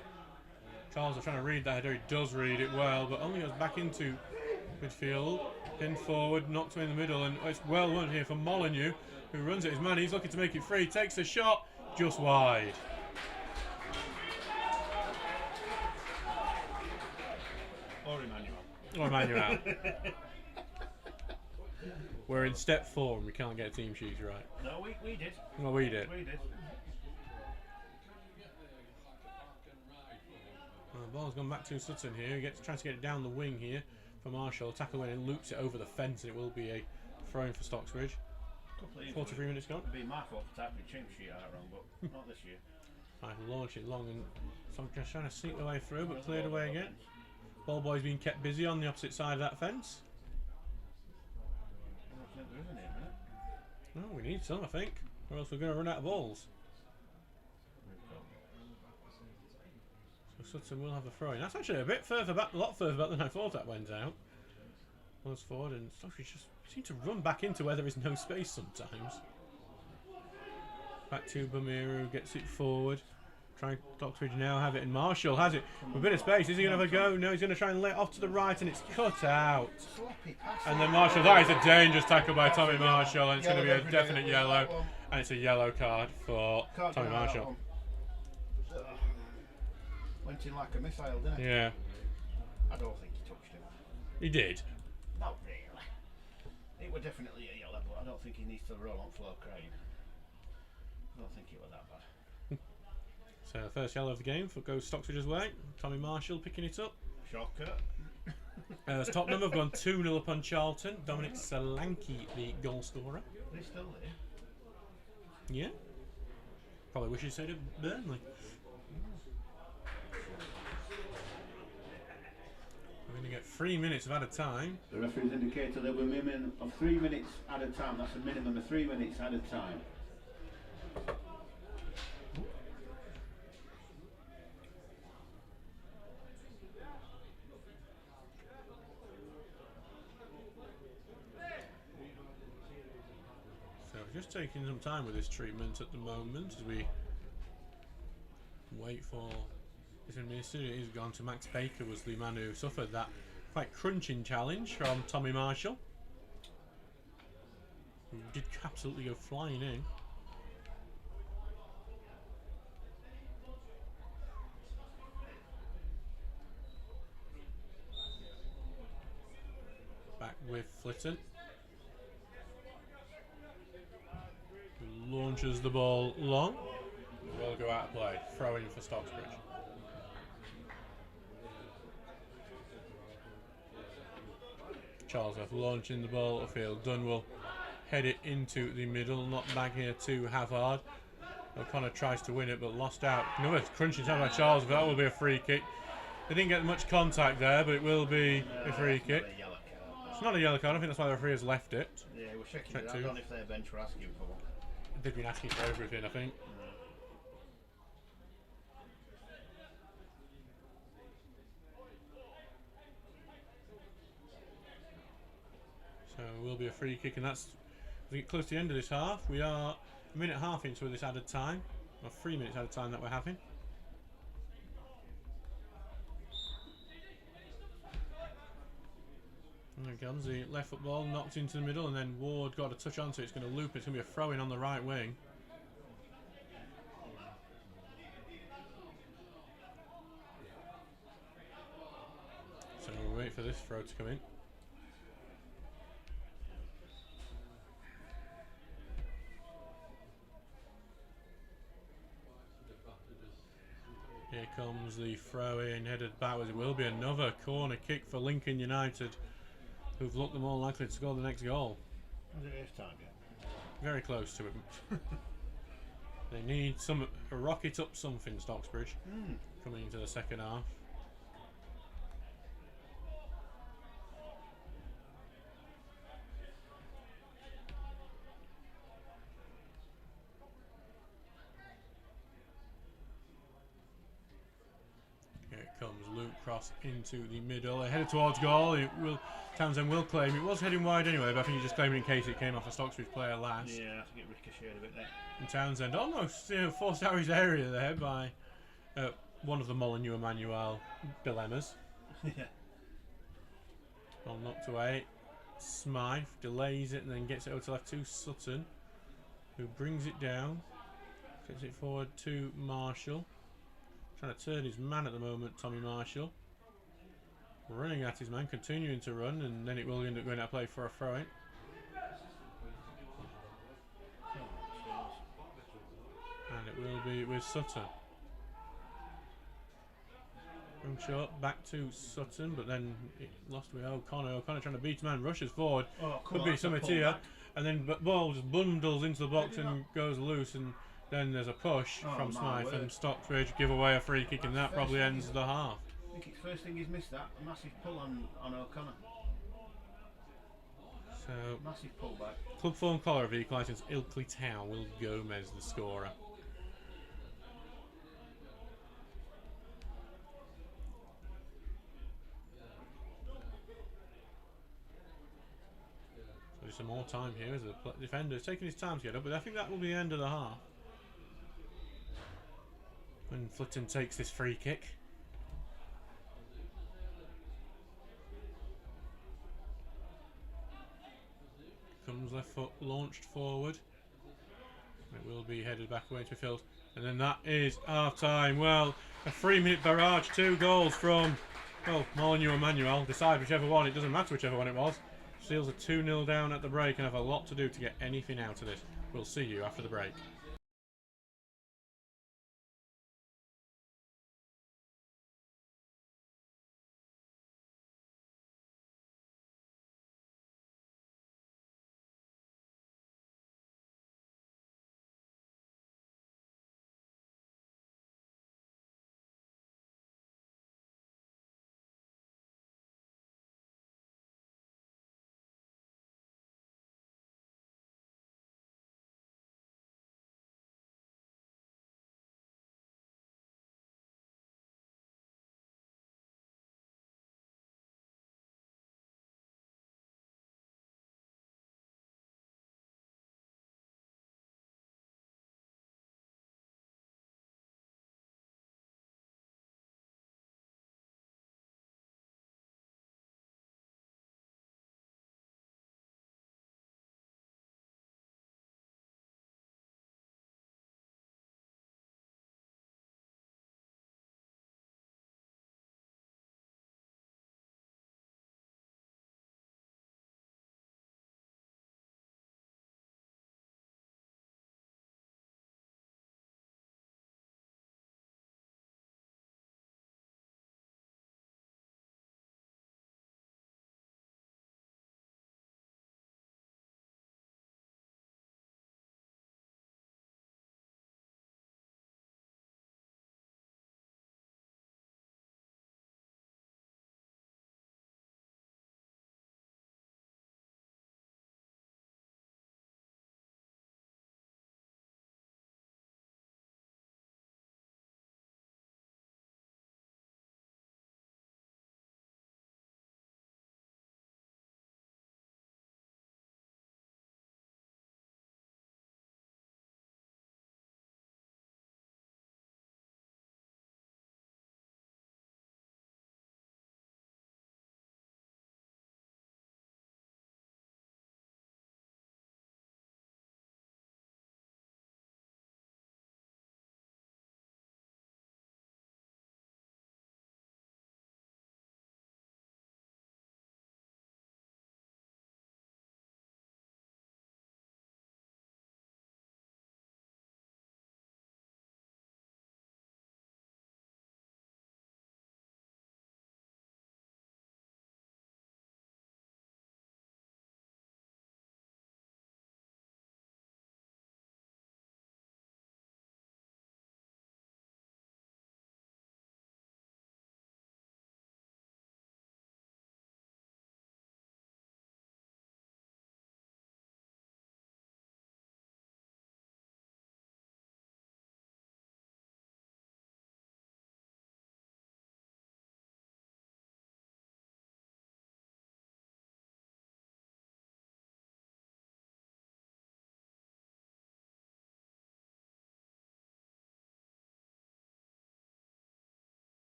Charles is trying to read that header. He does read it well, but only goes back into midfield. Pinned forward, knocked in the middle, and it's well won here for Molyneux, who runs it his man. He's looking to make it free. Takes a shot, just wide. Or Emmanuel. Or Emmanuel. We're in step 4 and we can't get team sheets right. No, we did. Well, we did. We did. ball's gone back to Sutton here. He tries to get it down the wing here for Marshall. Tackle away and loops it over the fence, and it will be a throw-in for Stocksbridge. 43 minutes gone. It'd be my fault for typing chimp sheet out wrong, but not this year. I launch it long, and so just trying to sneak the way through, but cleared away again. Ball boy's being kept busy on the opposite side of that fence. No, we need some, I think, or else we're going to run out of balls. So Sutton will have a throw in. That's actually a bit further back, a lot further back than I thought that went out. Goes forward, and Stocksbridge just seem to run back into where there is no space sometimes. Back to Bamir, who gets it forward. Trying Stocksbridge now have it, and Marshall has it with a bit of space. Is he going to have a go? No, he's going to try and lay it off to the right, and it's cut out. And then Marshall, that is a dangerous tackle by Tommy Marshall, and it's going to be a definite yellow, and it's a yellow card for Tommy Marshall. Went in like a missile, didn't it? Yeah. I don't think he touched him. He did. Not really. It was definitely a yellow, but I don't think he needs to roll on floor crying. I don't think it was that bad. So the first yellow of the game goes Stocksbridge's way. Tommy Marshall picking it up. Shocker. As Tottenham have gone 2-0 upon Charlton. Dominic Solanke, the goal scorer. They're still there. Yeah. Probably wish he'd stayed at Burnley. We're going to get 3 minutes of added time. The referee's indicated there were a minimum of 3 minutes added time. That's a minimum of 3 minutes added time. So just taking some time with this treatment at the moment as we wait for this administered. It is gone to Max Baker, was the man who suffered that quite crunching challenge from Tommy Marshall, who did absolutely go flying in. Back with Flitton. Who launches the ball long. Will go out of play. Throw in for Stocksbridge. Charlesworth launching the ball upfield. Dunn will head it into the middle, not back here to Havard. O'Connor tries to win it but lost out. Another crunching time by Charlesworth. That will be a free kick. They didn't get much contact there, but it will be a free kick. It's not a yellow card. I think that's why the referee has left it. Yeah, we're checking it. I don't know if their bench were asking for one. They've been asking for everything, I think. So it will be a free kick, and that's as we get close to the end of this half. We are a minute and a half into this added time, or 3 minutes added time that we're having. And there comes the left foot ball knocked into the middle, and then Ward got a touch onto it. It's going to loop. It's going to be a throw in on the right wing. So we'll wait for this throw to come in. Here comes the throw in, headed backwards. It will be another corner kick for Lincoln United, who've looked the more likely to score the next goal. Is it this time yet? Very close to it. They need a rocket up something, Stocksbridge, coming into the second half. Here it comes, Luke cross into the middle, headed towards goal. It will, Townsend will claim. It was heading wide anyway, but I think he just claimed it in case it came off a Stocksbridge player last. Yeah, I think it ricocheted a bit there. And Townsend almost forced out his area there by one of the Molyneux Emmanuel dilemmas. Yeah. Well knocked away. Smythe delays it and then gets it over to left to Sutton, who brings it down, gets it forward to Marshall. Trying to turn his man at the moment, Tommy Marshall. Running at his man, continuing to run, and then it will end up going out of play for a throw-in. And it will be with Sutton. Long shot back to Sutton, but then it lost with O'Connor. O'Connor trying to beat man, rushes forward. Oh, Could be Summit here. And then ball just bundles into the box and goes loose, and then there's a push from Smythe, and Stocksbridge give away a free kick, and that probably ends the half. I think it's first thing he's missed that. A massive pull on O'Connor. So, massive pullback. Club form collar of equalised since Ilkley Town. Will Gomez the scorer. So just some more time here as the defender is taking his time to get up, but I think that will be the end of the half. When Flitton takes this free kick. Comes left foot launched forward. It will be headed back away to field. And then that is half time. Well, a 3-minute barrage, 2 goals from, well, Molyneux and Manuel. Decide whichever one, it doesn't matter whichever one it was. Seals are 2-0 down at the break and have a lot to do to get anything out of this. We'll see you after the break.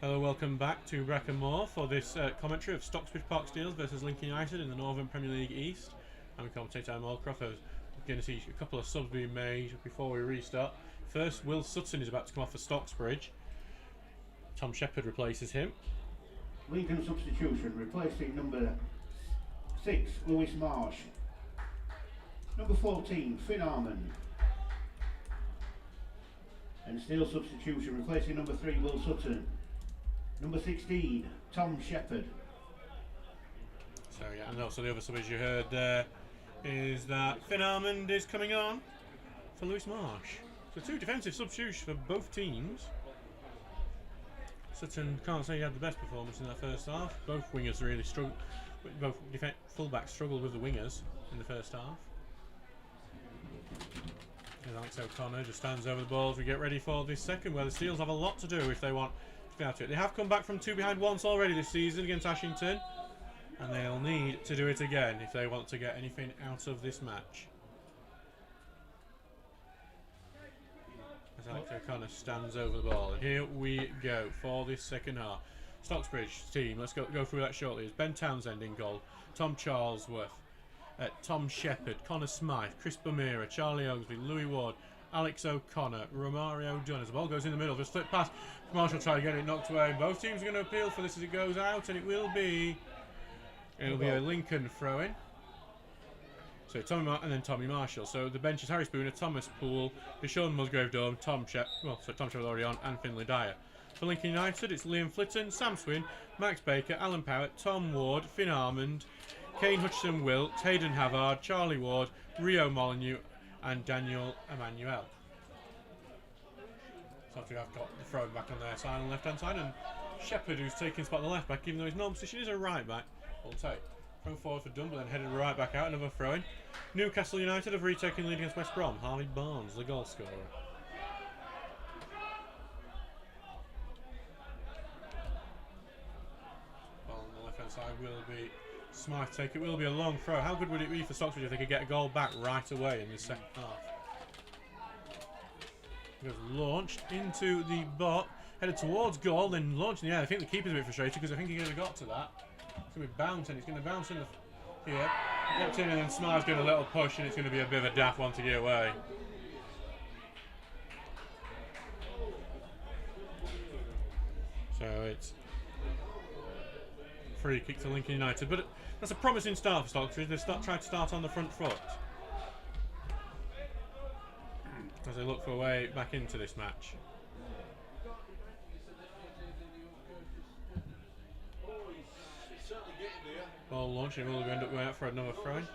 Hello, welcome back to Breckenmore for this commentary of Stocksbridge Park Steels versus Lincoln United in the Northern Premier League East. I'm commentator Adam Allcroft. We're going to see a couple of subs being made before we restart. First, Will Sutton is about to come off for Stocksbridge. Tom Shepherd replaces him. Lincoln substitution, replacing number 6, Lewis Marsh. Number 14, Finn Harmon. And Steel substitution, replacing number 3, Will Sutton. Number 16, Tom Shepherd. So yeah, and also the other sub, as you heard there, is that Finn Harmon is coming on for Lewis Marsh. So 2 defensive substitutions for both teams. Sutton can't say he had the best performance in that first half. Both wingers really struggled. Both fullbacks struggled with the wingers in the first half. Alex O'Connor just stands over the ball as we get ready for this second, where the Steels have a lot to do if they want to be out to it. They have come back from 2 behind once already this season against Ashington, and they'll need to do it again if they want to get anything out of this match. As Alex O'Connor stands over the ball, and here we go for this second half. Stocksbridge team, let's go through that shortly. It's Ben Townsend in goal, Tom Charlesworth, Tom Shepherd, Connor Smythe, Chris Bamira, Charlie Oglesby, Louis Ward, Alex O'Connor, Romario Dunn. As the ball goes in the middle, just flip pass. Marshall try to get it knocked away. Both teams are going to appeal for this as it goes out, and it'll be a Lincoln throw-in. So Tommy Marshall. So the bench is Harry Spooner, Thomas Poole, Deshaun Musgrave-Dome, Tom Shepherd already on, and Finlay Dyer. For Lincoln United, it's Liam Flitton, Sam Swin, Max Baker, Alan Powett, Tom Ward, Finn Armand, Kane Hutchison Wilt, Hayden Havard, Charlie Ward, Rio Molyneux, and Daniel Emmanuel. So we have got the throw back on their side on the left-hand side, and Shepherd, who's taking spot on the left back, even though his normal position is a right back, will take. Throw forward for Dunn, but then headed right back out, another throw-in. Newcastle United have retaken the lead against West Brom. Harvey Barnes, the goal scorer. Ball on the left-hand side will be Smythe take. It will be a long throw. How good would it be for Stocksbridge if they could get a goal back right away in this second half? It was launched into the bot, headed towards goal, then launched in the air. I think the keeper's a bit frustrated because I think he could have got to that. It's going to be bouncing. It's going to bounce in here. Kept in, and then Smythe's doing a little push, and it's going to be a bit of a daft one to get away. So it's free kick to Lincoln United, but that's a promising start for Stockbridge. They trying to start on the front foot as they look for a way back into this match. Ball launching, will end up going out for another throw-in.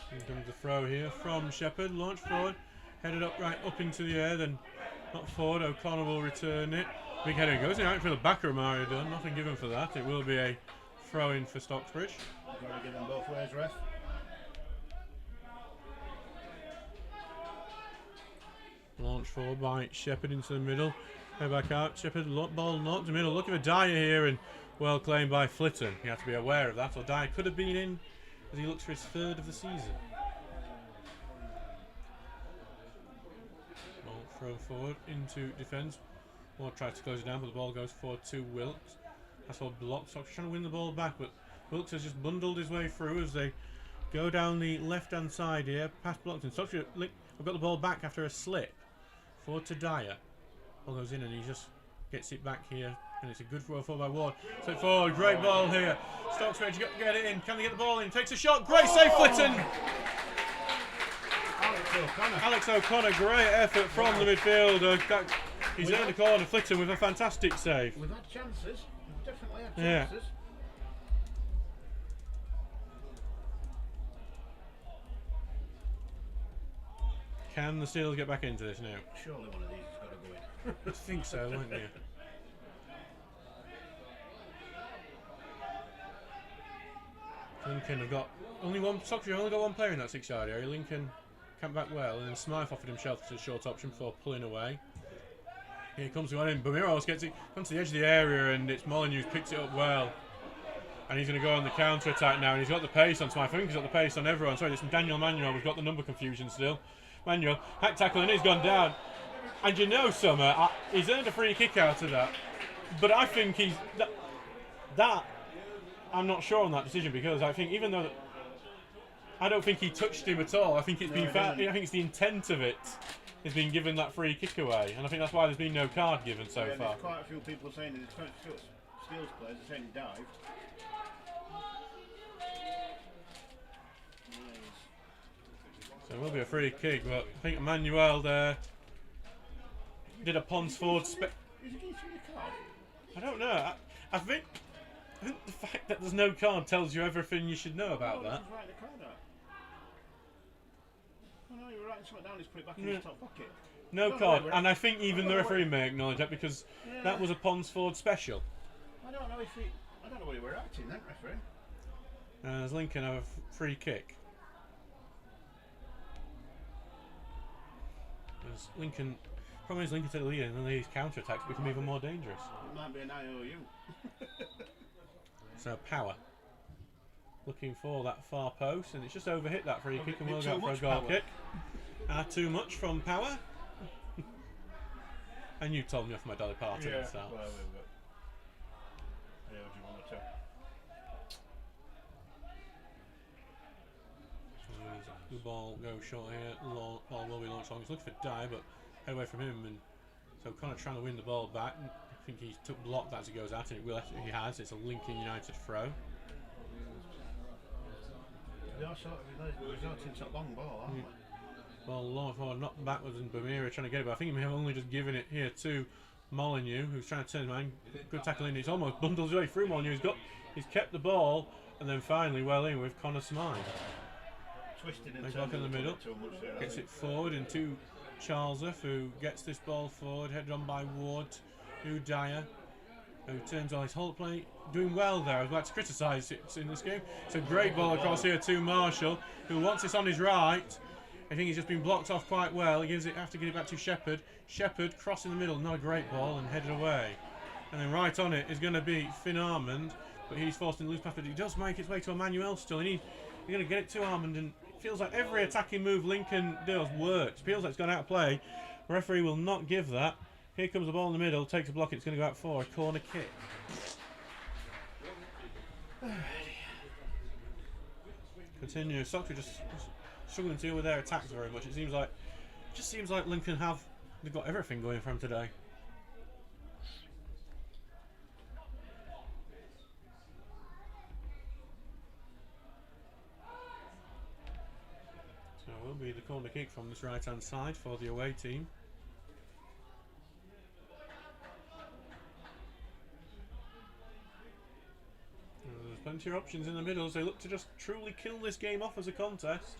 Here comes the throw here from Shepherd, launch forward, headed up into the air, then not forward. O'Connor will return it. Big header goes in out for the back of Romario Dunn. Nothing given for that. It will be a throw-in for Stocksbridge. Got to give them both ways, ref. Launch forward by Shepherd into the middle. Head back out. Shepherd ball knocked in the middle. Look at Dyer here, and well claimed by Flitton. You have to be aware of that, or Dyer could have been in as he looks for his 3rd of the season. Ball thrown forward into defence. Ward tries to close it down, but the ball goes forward to Wilkes. That's all blocked. So trying to win the ball back, but Wilkes has just bundled his way through as they go down the left-hand side here. Pass blocked, and Stockbridge have got the ball back after a slip. Forward to Dyer. Ball goes in, and he just gets it back here, and it's a good throw forward by Ward. Straight forward, great ball here. Stocksbridge got to get it in. Can they get the ball in? Takes a shot. Great save, Flitton. Alex O'Connor, great effort from the midfielder. He's earned the corner. Flitton with a fantastic save. We've had chances. We've definitely had chances. Can the Steelers get back into this now? Surely one of these has got to go in. I think so, won't you? Lincoln have got only one player in that 6-yard area. Lincoln camped back well, and then Smythe offered himself to a short option before pulling away. Here comes the one in. Bamiros gets it, comes to the edge of the area, and it's Molyneux picks it up well. And he's going to go on the counter-attack now, and he's got the pace on Smythe. I think he's got the pace on everyone. Sorry, there's some Daniel Manuel. We've got the number confusion still. Manuel, hack tackle, and he's gone down. And you know, Summer, he's earned a free kick out of that. But I think he's that. I'm not sure on that decision because I think even though I don't think he touched him at all, I think it's been I think it's the intent of it has been given that free kick away, and I think that's why there's been no card given so far. There's quite a few people saying that it's Steel's players are saying he dived. So it will be a free kick, but I think Emmanuel there did a Pons forward Is he getting through the card? I don't know. I think the fact that there's no card tells you everything you should know about that. Just write the card out. Oh no, you were writing something down, he's put it back in his top pocket. No card, and I think even the referee may acknowledge that because that was a Pons forward special. I don't know what he were acting then, referee. As Lincoln have a free kick. As Lincoln, problem is Lincoln to the lead, and then these counter attacks become even more dangerous. It might be an IOU. So Power looking for that far post, and it's just overhit that free kick, and we'll go for a goal kick. Too much from Power. And you told me off my Dolly Parton at the start. Well, yeah, do you want to? The ball goes short here. Ball will be launched long. He's looking for Dye, but head away from him, and so Connor trying to win the ball back. I think he took blocked as he goes out, and he has. It's a Lincoln United throw. They are sort of resorting to a long ball, aren't they? Ball long forward, knocked backwards, and Bamira trying to get it, but I think he may have only just given it here to Molyneux, who's trying to turn man. Good tackle in. It's almost bundles away through Molyneux. He's kept the ball, and then finally well in with Connor Smythe. Twisted and back in the middle. Gets it forward into Charlesworth, who gets this ball forward, headed on by Ward to Dyer, who turns on his hold play. Doing well there. I'd like to criticise it in this game. It's a great ball across here to Marshall, who wants this on his right. I think he's just been blocked off quite well. He gives it, have to get it back to Shepherd. Shepherd cross in the middle, not a great ball, and headed away. And then right on it is going to be Finn Armand, but he's forced in loose pass. But he does make its way to Emmanuel still, and he's going to get it to Armand. And it feels like every attacking move Lincoln does works. Feels like it's gone out of play. The referee will not give that. Here comes the ball in the middle, takes a block. It's going to go out for a corner kick. Continue. Stocksbridge just struggling to deal with their attacks very much. It just seems like Lincoln they've got everything going for them today. So it will be the corner kick from this right hand side for the away team. There's plenty of options in the middle as they look to just truly kill this game off as a contest.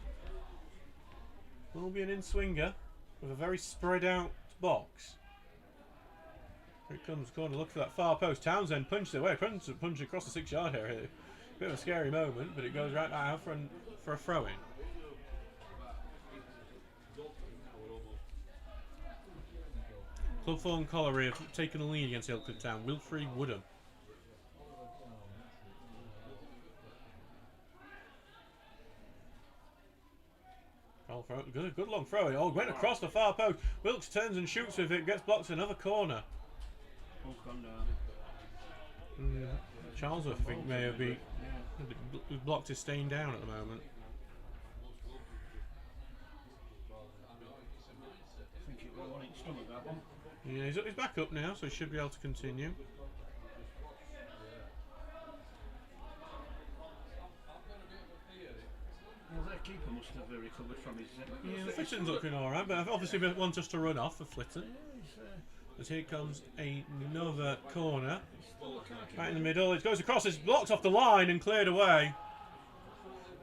Will be an in-swinger with a very spread out box. Here it comes, corner, look for that far post. Townsend punched it away, punch across the 6 yard area. Bit of a scary moment, but it goes right back out for a throw in. Club Thorn Colliery have taken the lead against Ilkley Town. Wilfrey Woodham. Good long throw. Oh, went across the far post. Wilkes turns and shoots with it. Gets blocked to another corner. Charlesworth, I think, may have been blocked is staying down at the moment. Yeah, he's back up now, so he should be able to continue. Well, their keeper must have recovered from his... Yeah, Flitton's looking alright, but obviously they want us to run off for Flitton. As here comes another corner. Right in the middle, it goes across, it's blocked off the line and cleared away.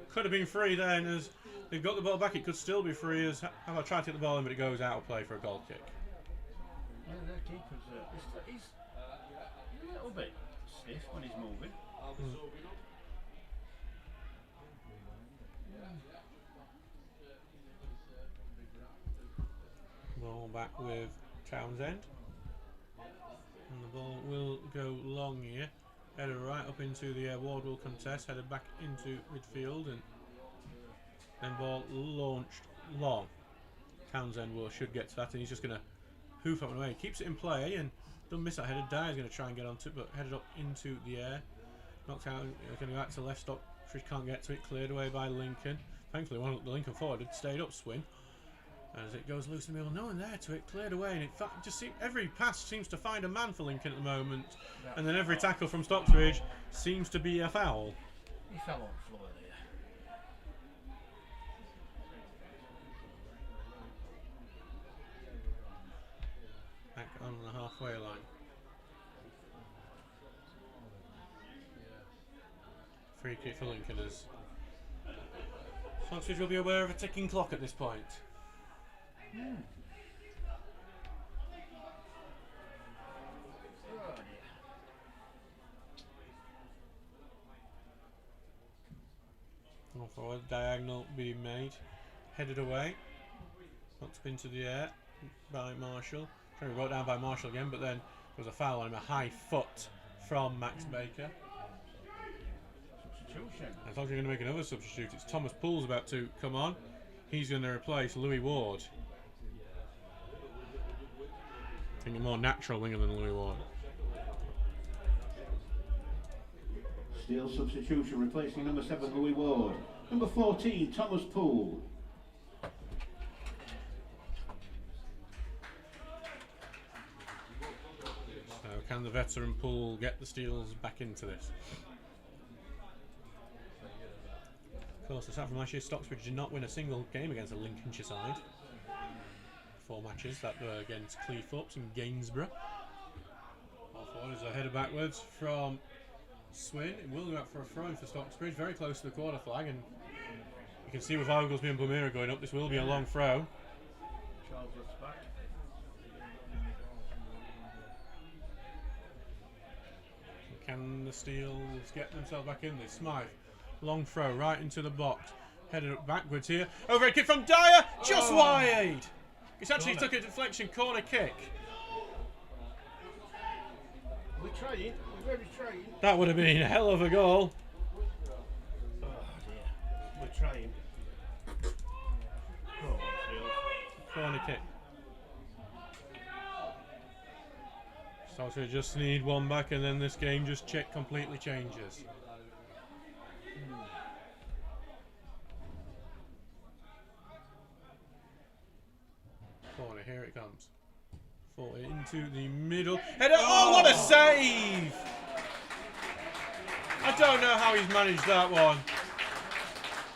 Could have been free then, as they've got the ball back, it could still be free, as have I tried to hit the ball in, but it goes out of play for a goal kick. Yeah, their keeper's... he's a little bit stiff when he's moving. Ball back with Townsend. And the ball will go long here. Headed right up into the Ward will contest, headed back into midfield, and then ball launched long. Townsend should get to that, and he's just going to hoof up and away. He keeps it in play and doesn't miss that header. Dyer's going to try and get onto it, but headed up into the air. Knocked out, going to go back to the left. Stockbridge can't get to it. Cleared away by Lincoln. Thankfully, the Lincoln forward had stayed up swing. As it goes loose in the middle, no one there to it. Cleared away, and every pass seems to find a man for Lincoln at the moment. And then every tackle from Stocksbridge seems to be a foul. He fell on the floor there. Back on the halfway line. Free kick for Lincoln as Stocksbridge will be aware of a ticking clock at this point. Forward, diagonal being made, headed away, knocked up into the air by Marshall. Trying to be brought down by Marshall again, but then there was a foul on him, a high foot from Max Baker. Substitution. I thought you were going to make another substitute. It's Thomas Poole's about to come on. He's going to replace Louis Ward. I think a more natural winger than Louis Ward. Steele substitution replacing number 7 Louis Ward. Number 14 Thomas Poole. So can the veteran Poole get the Steels back into this? Of course, aside from last year, Stocksbridge did not win a single game against a Lincolnshire side. 4 matches that were against Cleethorpes and Gainsborough. All forward is a header backwards from Swin. It will go out for a throw-in for Stocksbridge, very close to the quarter flag, and you can see with Oglesby and Blamira going up, this will be a long throw. Charles looks back. Can the Steels get themselves back in this? Smythe, long throw right into the box, headed up backwards here. Overhead kick from Dyer, just wide. It's actually took a deflection corner kick. We're trying. We're very trying. That would have been a hell of a goal. Oh dear. We're trying. Go on, Steele. Corner kick. So we just need one back, and then this game just completely changes. Corner, here it comes. 40 into the middle. Header! Oh, what a save! I don't know how he's managed that one.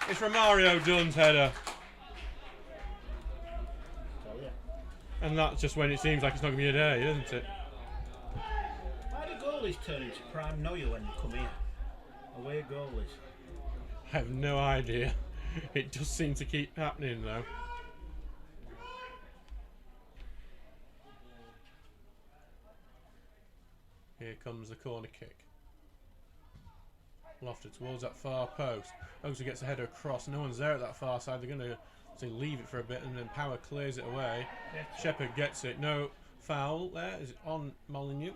It's Romario Dunn's header. And that's just when it seems like it's not going to be a day, isn't it? Why do goalies turn into prime Neuer when they come here? Away goalies. I have no idea. It does seem to keep happening though. Here comes the corner kick. Lofted towards that far post. Oaksley gets a header across. No one's there at that far side. They're going to leave it for a bit, and then Power clears it away. Shepherd gets it. No foul there. Is it on Molyneux?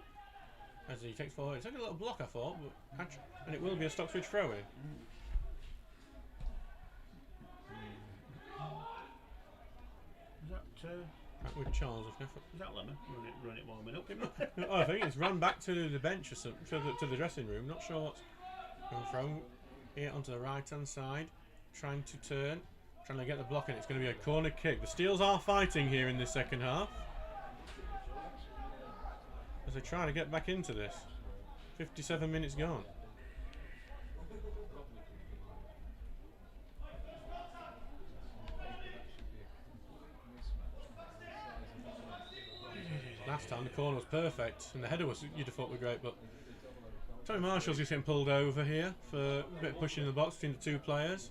As he takes forward. It's like a little block, I thought, but and it will be a Stocksbridge throw-in. Is that Back with Charles. is that Lemon? Run it warming up. Oh, I think it's run back to the bench or something, to the dressing room. Not sure what's going from here onto the right-hand side. Trying to turn. Trying to get the block in. It's going to be a corner kick. The Steels are fighting here in this second half. As they try to get back into this. 57 minutes gone. Last time the corner was perfect and the header was, you'd have thought, were great, but Tommy Marshall's just getting pulled over here for a bit of pushing in the box between the two players.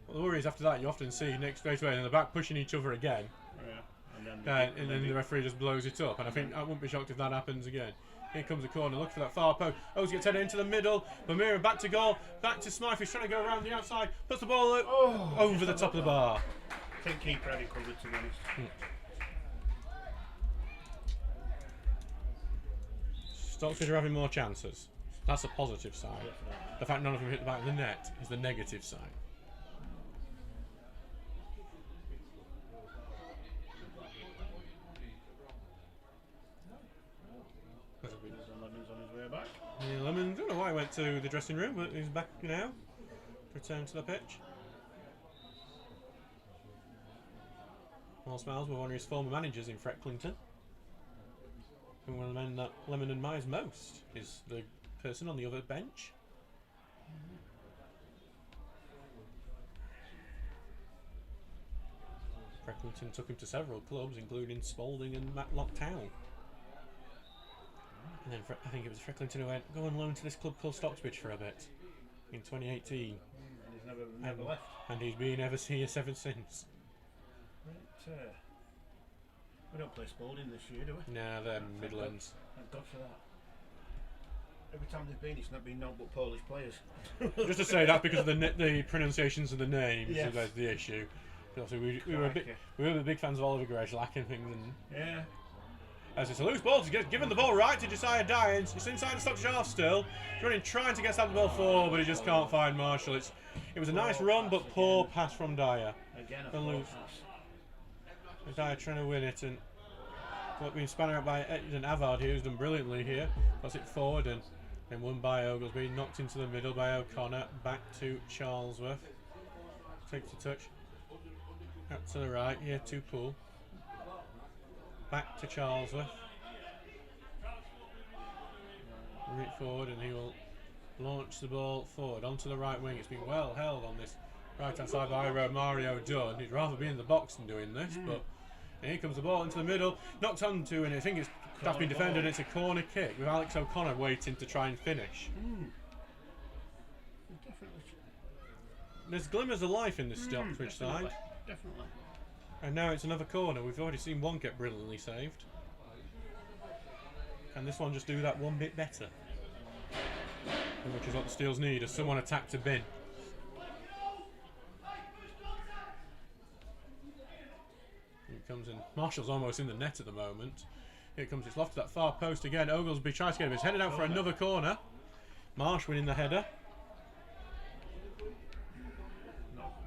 Well, the worry is after that you often see Nick straight away in the back pushing each other again. And then the referee just blows it up, and I think I wouldn't be shocked if that happens again. Here comes the corner, look for that far post. Owes gets headed into the middle. Bamira back to goal, back to Smythe. He's trying to go around the outside, puts the ball over the top of the bar. I think keeper had it covered, to be honest. Stocksbridge are having more chances. That's a positive side. The fact none of them hit the back of the net is the negative side. went to the dressing room, but he's back now. Return to the pitch. All smiles were one of his former managers in Frecklington. And one of the men that Lemon admires most is the person on the other bench. Frecklington took him to several clubs, including Spalding and Matlock Town. And then I think it was Frecklington who went, go on loan to this club called Stocksbridge for a bit in 2018. And he's never left. And he's been ever here ever since. Right, we don't play Spalding this year, do we? Nah, they're Midlands. Thank God for that. Every time they've been, it's not been no but Polish players. Just to say that because of the pronunciations of the names, Yes. so that's the issue. Also, we were big fans of Oliver Grezlak and things, and yeah. as it's a loose ball, he's given the ball right to Josiah Dyer. It's inside the Stockbridge half still. He's running, trying to get the ball forward, but he just can't find Marshall. It was a nice run, but poor pass from Dyer. Again, a poor pass. Dyer trying to win it, and being spun out by Eden Avard, who's done brilliantly here. Puts it forward, and then won by Oglesby, knocked into the middle by O'Connor. Back to Charlesworth. Takes a touch. Out to the right, here to Poole. Back to Charlesworth. Reach forward, and he will launch the ball forward onto the right wing. It's been well held on this right hand side by Mario Dunn. He'd rather be in the box than doing this, but here comes the ball into the middle, knocked onto, and I think that's been defended. And it's a corner kick with Alex O'Connor waiting to try and finish. There's glimmers of life in this Stocksbridge side. Definitely. And now it's another corner. We've already seen one get brilliantly saved. Can this one just do that one bit better? Which is what the Steels need, as someone attacked a bin. Here it comes in. Marshall's almost in the net at the moment. Here it comes. It's lofted that far post again. Oglesby tries to get him. He's headed out for another corner. Marsh winning the header.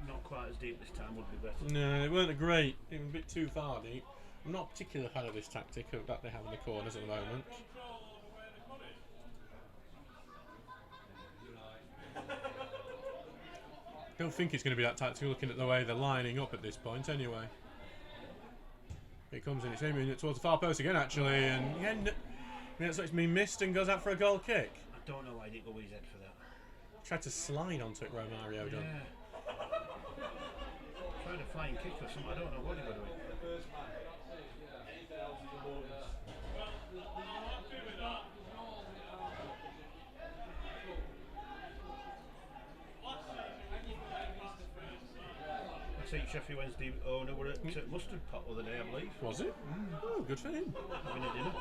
Not quite as deep this time, would be better. No, it weren't great. It was a bit too far deep. I'm not a particular fan of this tactic that they have in the corners at the moment. Don't think it's going to be that tactical, looking at the way they're lining up at this point anyway. It comes in, it's aiming it towards the far post again actually, and again, it's been missed and goes out for a goal kick. I don't know why he didn't go with his head for that. Tried to slide onto it, Romario done. Yeah. Tried a flying kick or something, I don't know what he was doing. I think Sheffield Wednesday owner were at Mustard Pot the other day, I believe. Was it? Oh, good for him. Having a dinner.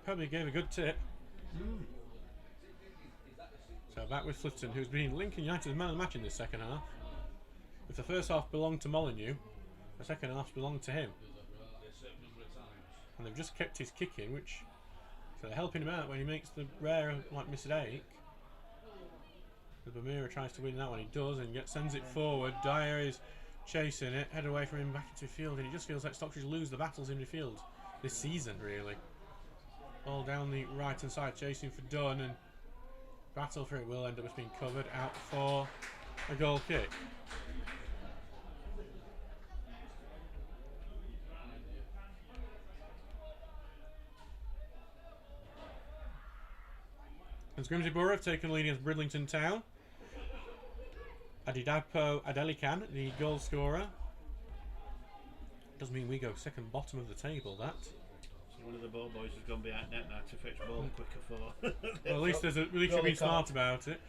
Probably gave a good tip. So back with Clifton, who's been Lincoln United's man of the match in this second half. If the first half belonged to Molyneux, the second half belonged to him. And they've just kept his kick in, which so they're helping him out when he makes the rare mistake. The Bamira tries to win that one, he does, and sends it forward. Dyer is chasing it, head away from him back into field, and he just feels like Stockbridge lose the battles in midfield this season, really. All down the right hand side, chasing for Dunn, and battle for it will end up as being covered out for a goal kick. And Grimsby Borough have taken lead against Bridlington Town. Adidapo Adelican, the goal scorer. Doesn't mean we go second bottom of the table, that. So one of the ball boys has gone behind net now to fetch ball quicker for. Well, at least you've been smart about it.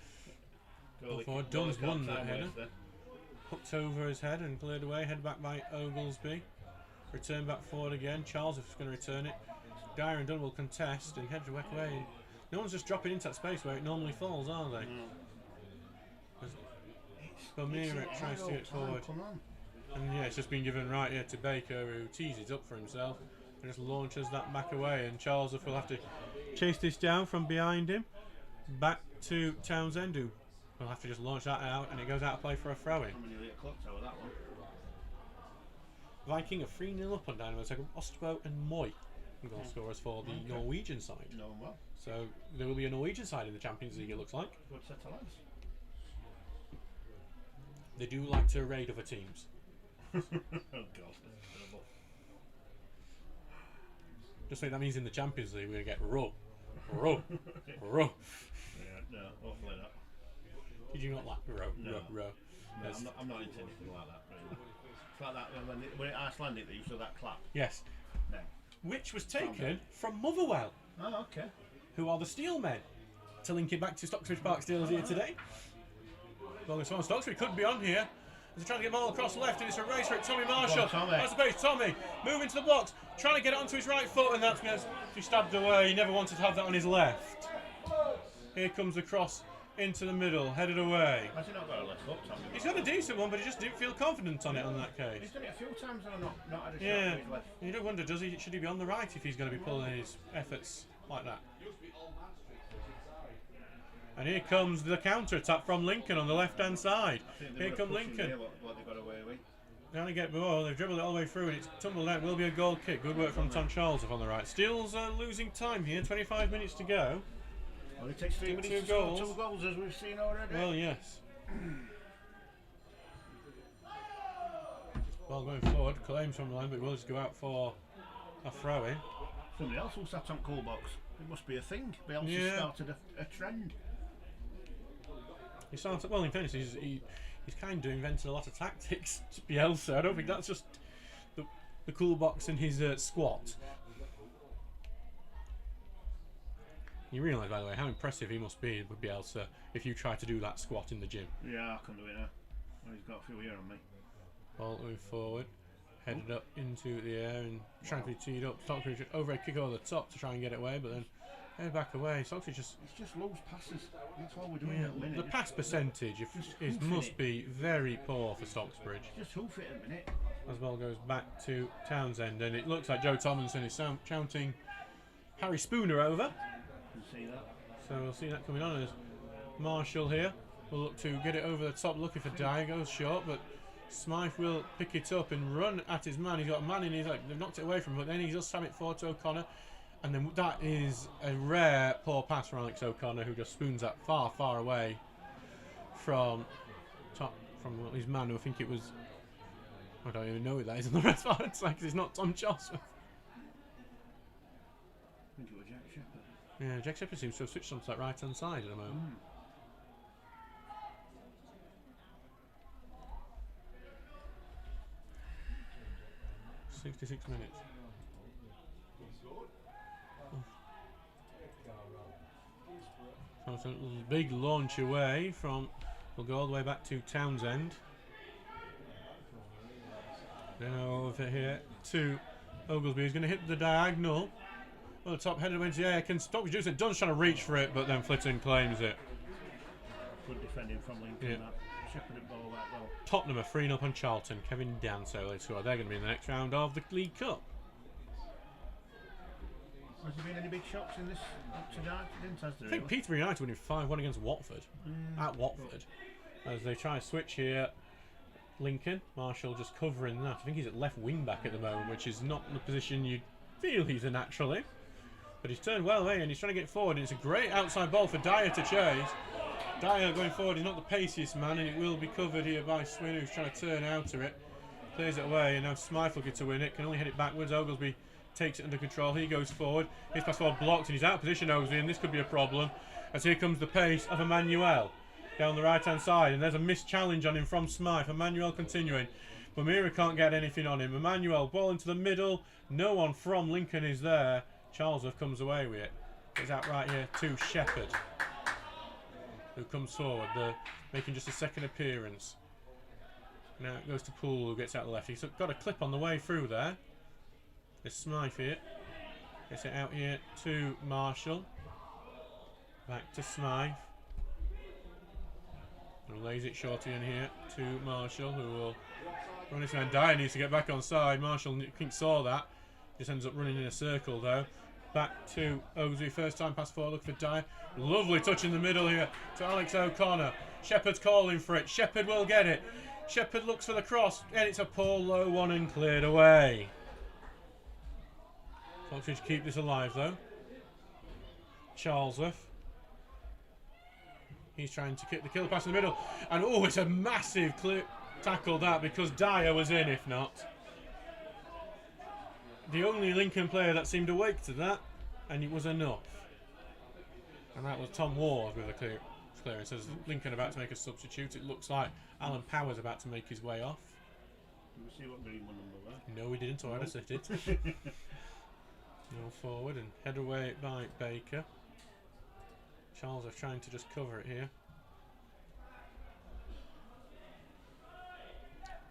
Dunn's won that header. Hooked over his head and cleared away. Head back by Oglesby. Return back forward again. Charles is going to return it. Dyer and Dunn will contest and head back away. No one's just dropping into that space where it normally falls, are they? Bamira tries to get forward. And yeah, it's just been given right here to Baker, who teases up for himself and just launches that back away. And Charles will have to chase this down from behind him. Back to Townsend, who will have to just launch that out, and it goes out of play for a throw-in. Viking are 3-0 up on Dynamo. Ostbo and Moy goal scorers for the Norwegian side. No, well. So there will be a Norwegian side in the Champions League, it looks like. Good set of lads. They do like to raid other teams. Oh God, that's terrible. Just like that means in the Champions League we're going to get row. Yeah, no, hopefully not. Did you not like row? No. Row? No, I'm not into anything like that, really. It's like that when Icelandic they used to do that clap. Yes. No. Which was taken from Motherwell, Oh, okay. who are the Steel Men. To link it back to Stocksbridge Park Steelers here today. Well, this one, Stocksbridge could be on here. They're trying to get ball across left, and it's a race for it. Tommy Marshall. That's the pace. Tommy moving to the blocks, trying to get it onto his right foot, and that's going to be stabbed away. He never wanted to have that on his left. Here comes the cross into the middle, headed away. Has he not got a left foot, Tommy? He's got a decent one, but he just didn't feel confident on it on that case. He's done it a few times and not had a shot Yeah, with his left. you do wonder, should he be on the right if he's going to be pulling his efforts like that? And here comes the counter-attack from Lincoln on the left-hand side. Here comes Lincoln. What they got away with. Trying to get ball, they've dribbled it all the way through and it's tumbled out. Will be a goal kick. Good work from Tom Charles up on the right. Steele's losing time here, 25 minutes to go. Well, it takes 3 minutes two to score goals. 2 goals as we've seen already. Well, yes. Well, going forward, claims from the line, but will just go out for a throw-in. Somebody else who sat on cool box. It must be a thing. Bielsa started a trend. He started, well, in fairness, he's kind of invented a lot of tactics. Bielsa, I don't think that's just the cool box and his squat. You realise, by the way, how impressive he must be with Bielsa if you try to do that squat in the gym. Yeah, I can do it now. Well, he's got a few here on me. Ball moving forward, headed up into the air and trying to be teed up. Stocksbridge overhead kick over the top to try and get it away, but then head back away. Stocksbridge just... It's just loose passes. That's all we're doing at the minute. The pass percentage must be very poor for Stocksbridge. Just hoof it at the minute. As ball goes back to Townsend, and it looks like Joe Tomlinson is shouting Harry Spooner over. You can see that. So we'll see that coming on as Marshall here will look to get it over the top, looking for Dyer, goes short, but Smythe will pick it up and run at his man. He's got a man in his, like, they've knocked it away from him, but then he just slam it forward to O'Connor. And then that is a rare poor pass from Alex O'Connor, who just spoons that far, far away from his man, who I think it was... I don't even know who that is on the rest part because it's not Tom Joseph. I think it was Jack Shepherd. Yeah, Jack Shepherd seems to have switched onto that right-hand side at the moment. 66 minutes. So it's a big launch away from... We'll go all the way back to Townsend. Now over here to Oglesby. He's going to hit the diagonal. Well, the top headed went to the air. Can Stockbridge do it? Dunn's trying to reach for it, but then Flitton claims it. Good defending from Lincoln. Yeah. Shepherded ball that well. Tottenham are 3-0 on Charlton. Kevin Danso, they score. They're going to be in the next round of the League Cup. Has there been any big shocks in this up to date? I think Peterborough United winning 5-1 against Watford. At Watford. As they try to switch here. Lincoln, Marshall just covering that. I think he's at left wing back at the moment, which is not the position you'd feel he's in naturally. But he's turned well away and he's trying to get forward. And it's a great outside ball for Dyer to chase. Dyer going forward, he's not the paciest man, and it will be covered here by Swin, who's trying to turn out of it. Clears it away, and now Smythe looking to win it. Can only hit it backwards. Oglesby takes it under control. He goes forward. His pass forward blocked, and he's out of position, Oglesby, and this could be a problem. As here comes the pace of Emmanuel down the right-hand side, and there's a missed challenge on him from Smythe. Emmanuel continuing. Bamira can't get anything on him. Emmanuel, ball into the middle. No one from Lincoln is there. Charlesworth comes away with it. It's out right here to Shepherd, who comes forward, making just a second appearance. Now it goes to Poole, who gets out the left. He's got a clip on the way through there. There's Smythe here. Gets it out here to Marshall. Back to Smythe. And lays it shortly in here to Marshall, who will run his man. Dyer needs to get back on side. Marshall, I think, saw that. Just ends up running in a circle, though. Back to Oglesby, first time pass forward, look for Dyer. Lovely touch in the middle here to Alex O'Connor. Shepherd's calling for it. Shepherd will get it. Shepherd looks for the cross, and it's a poor low one and cleared away. Stocksbridge keep this alive though. Charlesworth. He's trying to kick the killer pass in the middle. And oh, it's a massive clear tackle that, because Dyer was in, if not. The only Lincoln player that seemed awake to that, and it was enough. And that was Tom Ward with a clearance. As Lincoln about to make a substitute, it looks like Alan Power's about to make his way off. Did we see what green one number there? No, we didn't, so I'd have sit it. No forward and head away by Baker. Charles are trying to just cover it here.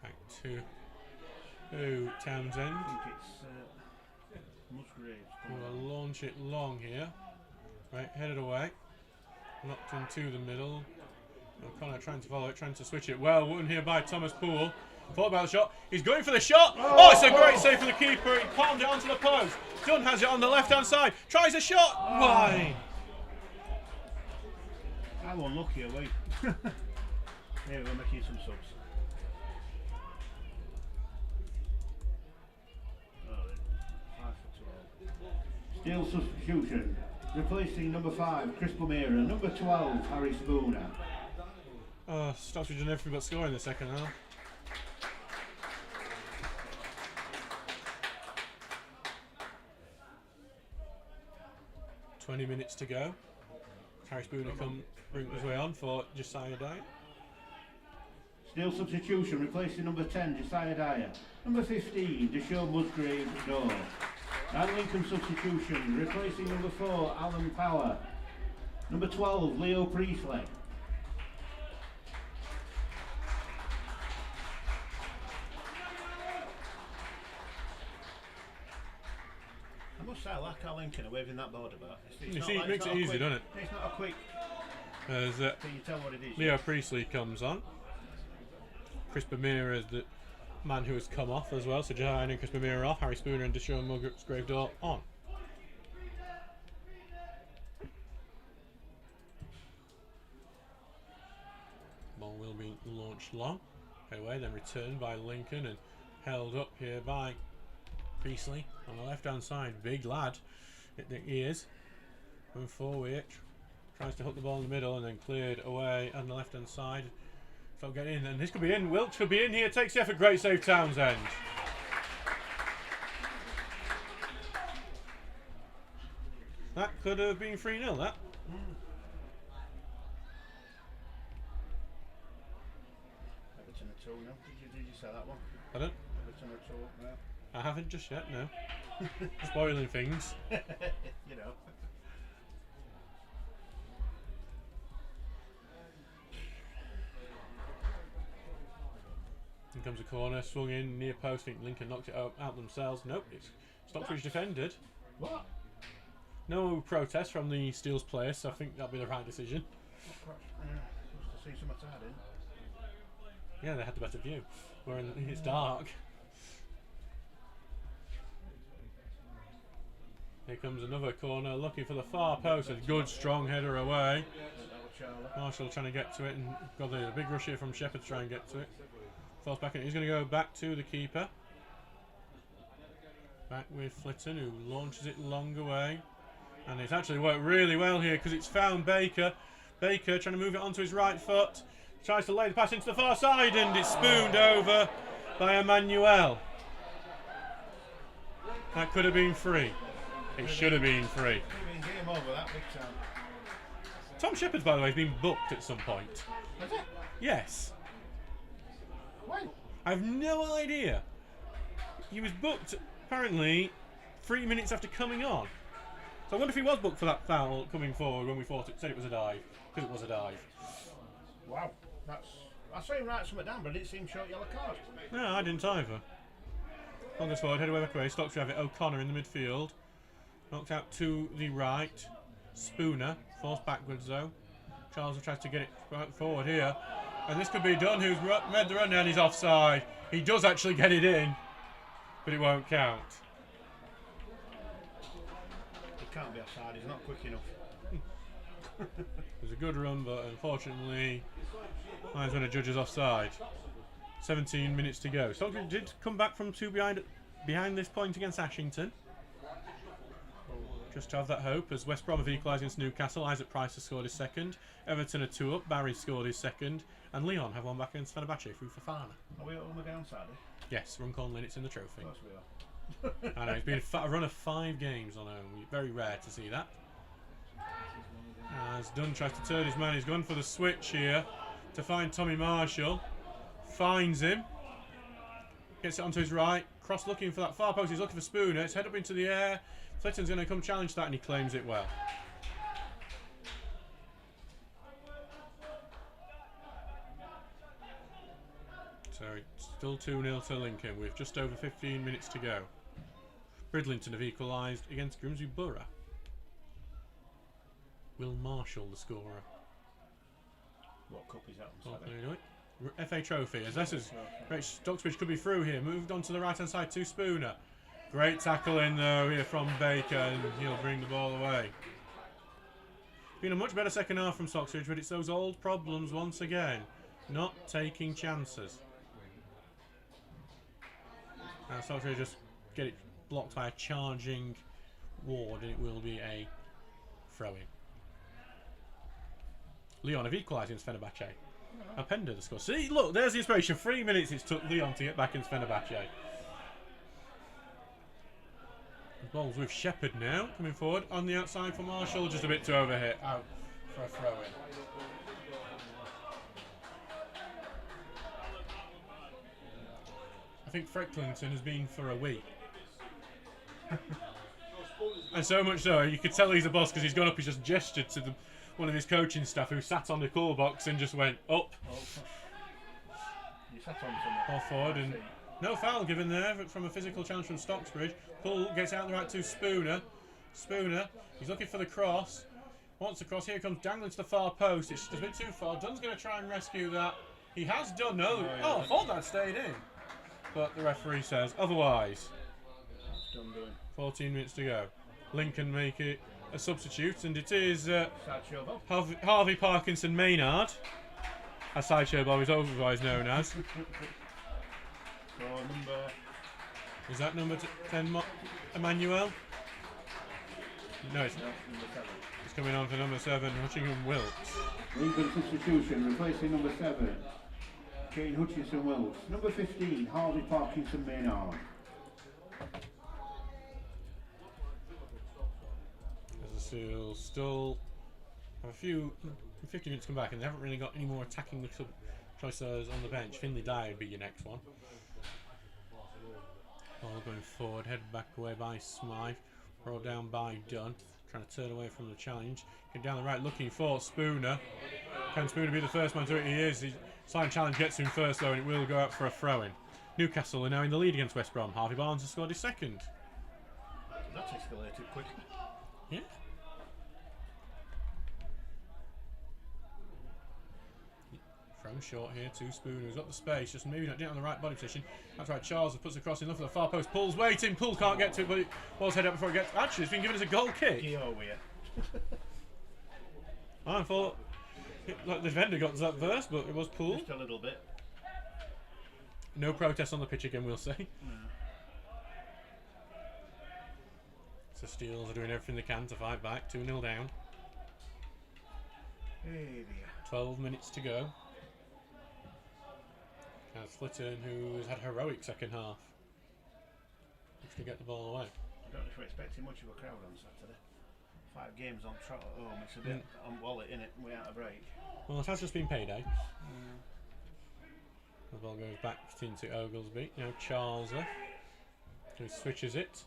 Back to Townsend. I think it's Musgraves. We'll launch it long here. Right, headed away. Knocked into the middle. O'Connor trying to follow it, trying to switch it well. Won here by Thomas Poole. Thought about the shot. He's going for the shot. Oh, it's a great save for the keeper. He palmed it onto the post. Dunn has it on the left-hand side. Tries a shot. Why? I'm unlucky away. Here we're making some subs. Still substitution. Replacing number 5, Chris Bumira. Number 12, Harry Spooner. Stocksbridge done everything but score in the second half. "20 minutes to go. Harry Spooner bring his way on for Josiah Dyer. Still substitution, replacing number 10, Josiah Dyer. Number 15, Deshaun Musgrave Door. And Lincoln substitution, replacing number 4, Alan Power. Number 12, Leo Priestley. I must say, I like how Lincoln are waving that board about. You see, it makes it easy, doesn't it? It's not a quick. As Can you tell what it is? Leo Priestley comes on. Chris Bumira is the man who has come off as well. So Jahan and Chris Bumira off. Harry Spooner and Deshaun Musgrave Door on. Ball will be launched long. Away, then returned by Lincoln and held up here by Priestley on the left-hand side. Big lad, he is. Going forward, tries to hook the ball in the middle and then cleared away on the left-hand side. So get in, and this could be in. Wilkes could be in here. Takes the effort. Great save, Townsend. That could have been 3-0. That. Everton at 2 now. Did you say that one? I don't. Everton at 2 now. I haven't just yet. No. Spoiling things. You know. In comes a corner, swung in near post. I think Lincoln knocked it out themselves. Nope, it's Stocksbridge defended. What? No protest from the Steels players, so I think that'll be the right decision. Supposed to see some attack in. Yeah, they had the better view. Where it's dark. Here comes another corner, looking for the far post. A good strong header away. Marshall trying to get to it, and got a big rush here from Shepherd to try and get to it. Falls back in. He's going to go back to the keeper. Back with Flitton, who launches it long away. And it's actually worked really well here because it's found Baker. Baker trying to move it onto his right foot. Tries to lay the pass into the far side, and it's spooned over by Emmanuel. That could have been free. It should have been free. Game over that big time. Tom Shepherd, by the way, has been booked at some point. Has it? Yes. When? I have no idea. He was booked apparently 3 minutes after coming on. So I wonder if he was booked for that foul coming forward when we said it was a dive. Because it was a dive. Wow. I saw him write something down, but I didn't see him show a yellow card. No, I didn't either. Longest forward, head away back away. Stocksbridge have it. O'Connor in the midfield. Knocked out to the right. Spooner. Forced backwards though. Charles tries to get it right forward here. And this could be Dunn, who's made the run down. He's offside. He does actually get it in, but it won't count. He can't be offside. He's not quick enough. It was a good run, but unfortunately, mine's when a judge is offside. 17 minutes to go. Stockbridge did come back from 2 behind this point against Ashington. Just to have that hope, as West Brom have equalised against Newcastle. Isaac Price has scored his second. Everton are 2 up. Barry scored his second. And Leon have won back against Fenerbahce through Fofana. Are we on the downside? Yes, Runcorn Linnets in the trophy. Of course we are. I know, it's been a run of 5 games on home. Very rare to see that. As Dunn tries to turn his man, he's gone for the switch here to find Tommy Marshall. Finds him. Gets it onto his right. Cross looking for that far post. He's looking for Spooner. It's head up into the air. Flitton's going to come challenge that, and he claims it well. So it's still 2-0 to Lincoln with just over 15 minutes to go. Bridlington have equalised against Grimsby Borough. Will Marshall the scorer? What cup is that on Saturday? FA Trophy. As this is great, Stocksbridge could be through here. Moved on to the right hand side to Spooner. Great tackle in though here from Baker, and he'll bring the ball away. Been a much better second half from Stocksbridge, but it's those old problems once again. Not taking chances. Now Stocksbridge just get it blocked by a charging Ward, and it will be a throw-in. Leon have equalised against Fenerbahce. Appender the score. See, look, there's the inspiration. 3 minutes it took Leon to get back into Fenerbahce. The ball's with Shepherd now, coming forward on the outside for Marshall, just a bit too overhit. Out for a throw-in. I think Frecklington has been for a week. And so much so, you could tell he's a boss because he's gone up, he's just gestured to one of his coaching staff who sat on the call box and just went up. You sat on Ball forward, and no foul given there from a physical challenge from Stocksbridge. Pull gets out the right to Spooner. Spooner, he's looking for the cross. Wants the cross, here it comes dangling to the far post. It's just a bit too far. Dunn's going to try and rescue that. He has done, no. Oh, I thought that stayed in. But the referee says otherwise. 14 minutes to go. Lincoln make it a substitute, and it is Harvey Parkinson Maynard, as Sideshow Bob is otherwise known as. Is that number 10 Emmanuel? No, it's not. It's coming on for number 7, Hutchinson Wilkes. Lincoln substitution, replacing number 7, Kane Hutchinson Wilkes. Number 15, Harvey Parkinson Maynard. Seals still have a few 50 minutes to come back, and they haven't really got any more attacking choices on the bench. Finley Dyer would be your next one. Ball going forward, head back away by Smythe, brought down by Dunn, trying to turn away from the challenge. Get down the right, looking for Spooner. Can Spooner be the first man to it? He is. The silent challenge gets him first though, and it will go out for a throw-in. Newcastle are now in the lead against West Brom. Harvey Barnes has scored his second. That's escalated quickly. Yeah. Thrown short here to Spooner, who's got the space, just maybe not down on the right body position. That's right, Charles puts across enough for the far post. Pull's waiting, Pull can't get to it, but it was head up before it gets. Actually, it's been given as a goal kick. I thought like the defender got that first, but it was Pull. Just a little bit. No protest on the pitch again, we'll say. No. So Steels are doing everything they can to fight back. 2-0 down. Hey dear. 12 minutes to go. As Flitton, who has had a heroic second half, looks to get the ball away. I don't know if we're expecting much of a crowd on Saturday. 5 games on trot at home, it's a bit on wallet, innit, without a break. Well, it has just been payday. The ball goes back into Oglesby. Now Charles, who switches it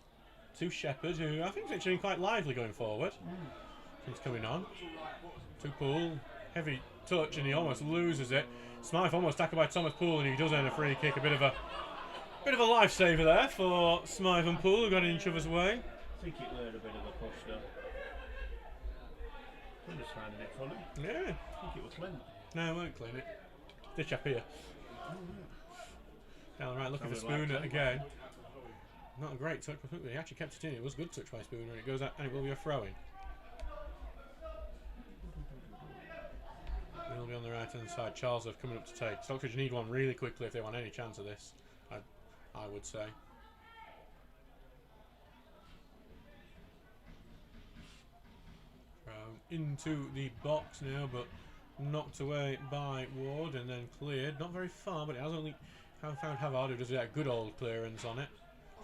to Shepherd, who I think is actually quite lively going forward. He's coming on. To Poole, heavy touch, and he almost loses it. Smythe almost tackled by Thomas Poole, and he does earn a free kick. A bit of a lifesaver there for Smythe and Poole, who got in each other's way. I think it learned a bit of a push though. I'm just finding it funny. Yeah. I think it was Clint. No, it won't clean it. Ditch up here. Down the right, looking for Spooner again. Not a great touch, but he actually kept it in. It was a good touch by Spooner, and it goes out, and it will be a throw-in. He'll be on the right-hand side. Charles have coming up to take. Stockbridge need one really quickly if they want any chance of this, I would say. into the box now, but knocked away by Ward and then cleared. Not very far, but it has only found Havard, who does that good old clearance on it.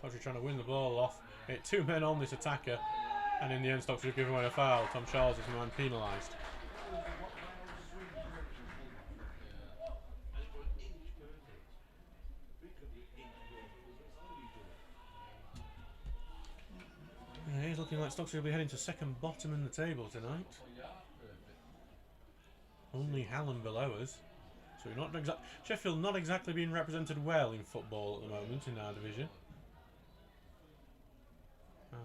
Stocksbridge trying to win the ball off. Hit 2 men on this attacker, and in the end, Stocksbridge giving away a foul. Tom Charles is the man penalised. He's looking like Stocksbridge will be heading to second bottom in the table tonight. Only Hallam below us. So we're not Sheffield not exactly being represented well in football at the moment in our division.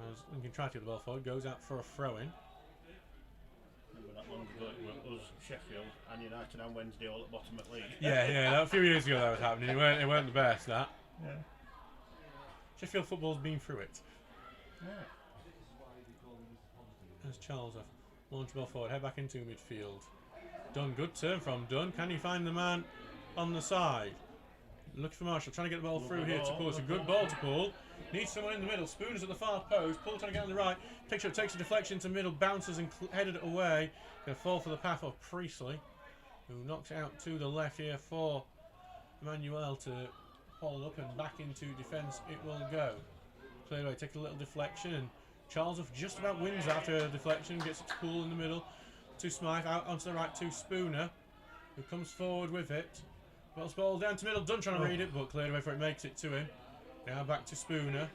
As Lincoln tries to get the ball forward, goes out for a throw-in. Remember that long ago, it was Sheffield and United on Wednesday all at bottom at league. Yeah, a few years ago that was happening. It weren't the best, that. Yeah. Sheffield football's been through it. Yeah. There's Charles off. Launch ball forward, head back into midfield. Dunn, good turn from Dunn. Can he find the man on the side? Looking for Marshall, trying to get the ball through here to pull. It's a good ball to pull. Needs someone in the middle. Spooners at the far post. Pull trying to get on the right. Picks up, takes a deflection to middle, bounces and headed it away. Going to fall for the path of Priestley, who knocks it out to the left here for Emmanuel to hold up and back into defence. It will go. Clear away, takes a little deflection, and Charles just about wins after a deflection. Gets it to Poole in the middle. To Smythe, out onto the right to Spooner, who comes forward with it. Wells ball down to middle, Dunn trying to read it, but cleared away before it makes it to him. Now back to Spooner.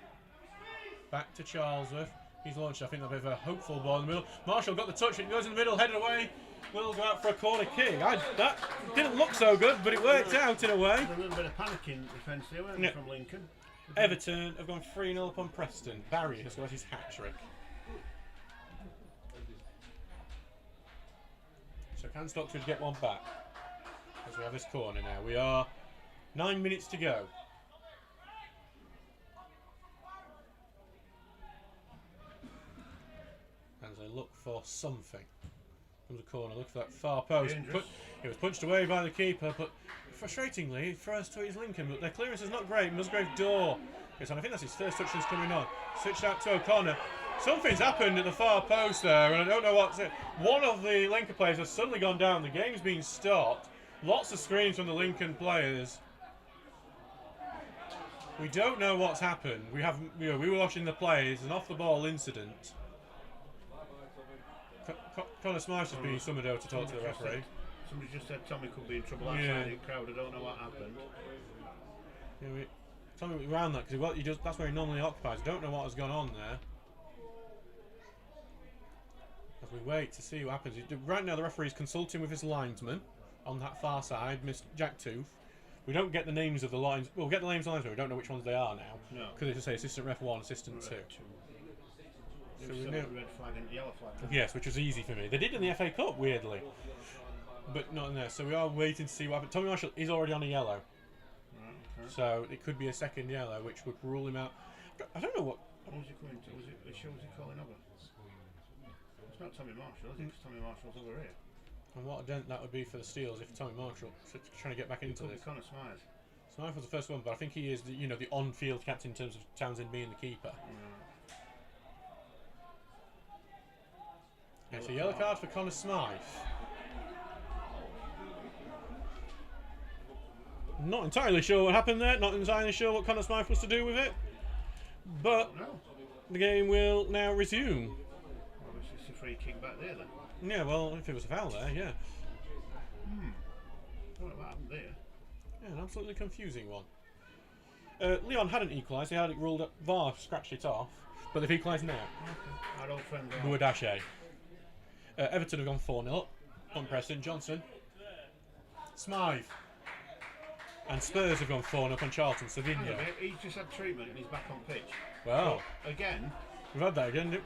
Back to Charlesworth. He's launched, I think, a bit of a hopeful ball in the middle. Marshall got the touch, it goes in the middle, headed away. Will go out for a corner kick. That didn't look so good, but it worked out in a way. A little bit of panicking defence there, weren't there, from Lincoln? Everton have gone 3-0 upon Preston. Barry has got his hat-trick. So can Stocksbridge get one back? As we have this corner now. We are 9 minutes to go. And they look for something. Comes a corner, look for that far post. It was punched away by the keeper, but frustratingly, first to his Lincoln, but their clearance is not great. Musgrave Door gets on. I think that's his first touch that's coming on. Switched out to O'Connor. Something's happened at the far post there, and I don't know what's it. One of the Lincoln players has suddenly gone down. The game's been stopped. Lots of screams from the Lincoln players. We don't know what's happened. We were watching the plays, an off-the-ball incident. Connor Smythe has been summoned out to talk to the referee. Somebody just said Tommy could be in trouble outside the crowd. I don't know what happened. Yeah, Tommy around that because that's where he normally occupies. I don't know what has gone on there. As we wait to see what happens. Right now the referee is consulting with his linesman on that far side, Miss Jack Tooth. We don't get the names of the lines. We'll get the names of the linesmen. We don't know which ones they are now. No. Because it's to say assistant ref 1, assistant 2. So we know red flag and yellow flag. Yes, which was easy for me. They did in the FA Cup, weirdly. But not in there. So we are waiting to see what happens. Tommy Marshall is already on a yellow. Right, okay. So it could be a second yellow, which would rule him out. I don't know what. What was he going to? Was he calling over? It's not Tommy Marshall, is it? Because Tommy Marshall's over here. And what a dent that would be for the Steels if Tommy Marshall trying to get back into this. Connor Smythe. Smythe was the first one, but I think he is the on-field captain in terms of Townsend being the keeper. Yeah, so yellow card for Connor Smythe. Not entirely sure what happened there. Not entirely sure what Connor Smythe was to do with it. But the game will now resume. Well, it's just a free kick back there then. Yeah, well, if it was a foul there, yeah. Don't know what happened there. Yeah, an absolutely confusing one. Leon hadn't equalised. He had it ruled up. VAR scratched it off. But they've equalised now. Okay. Our old friend Buadache. Everton have gone 4-0 on Preston. Johnson. Smythe. And Spurs have gone 4-0 on Charlton. Savinho. He's just had treatment and he's back on pitch. Well, so, again. We've had that again.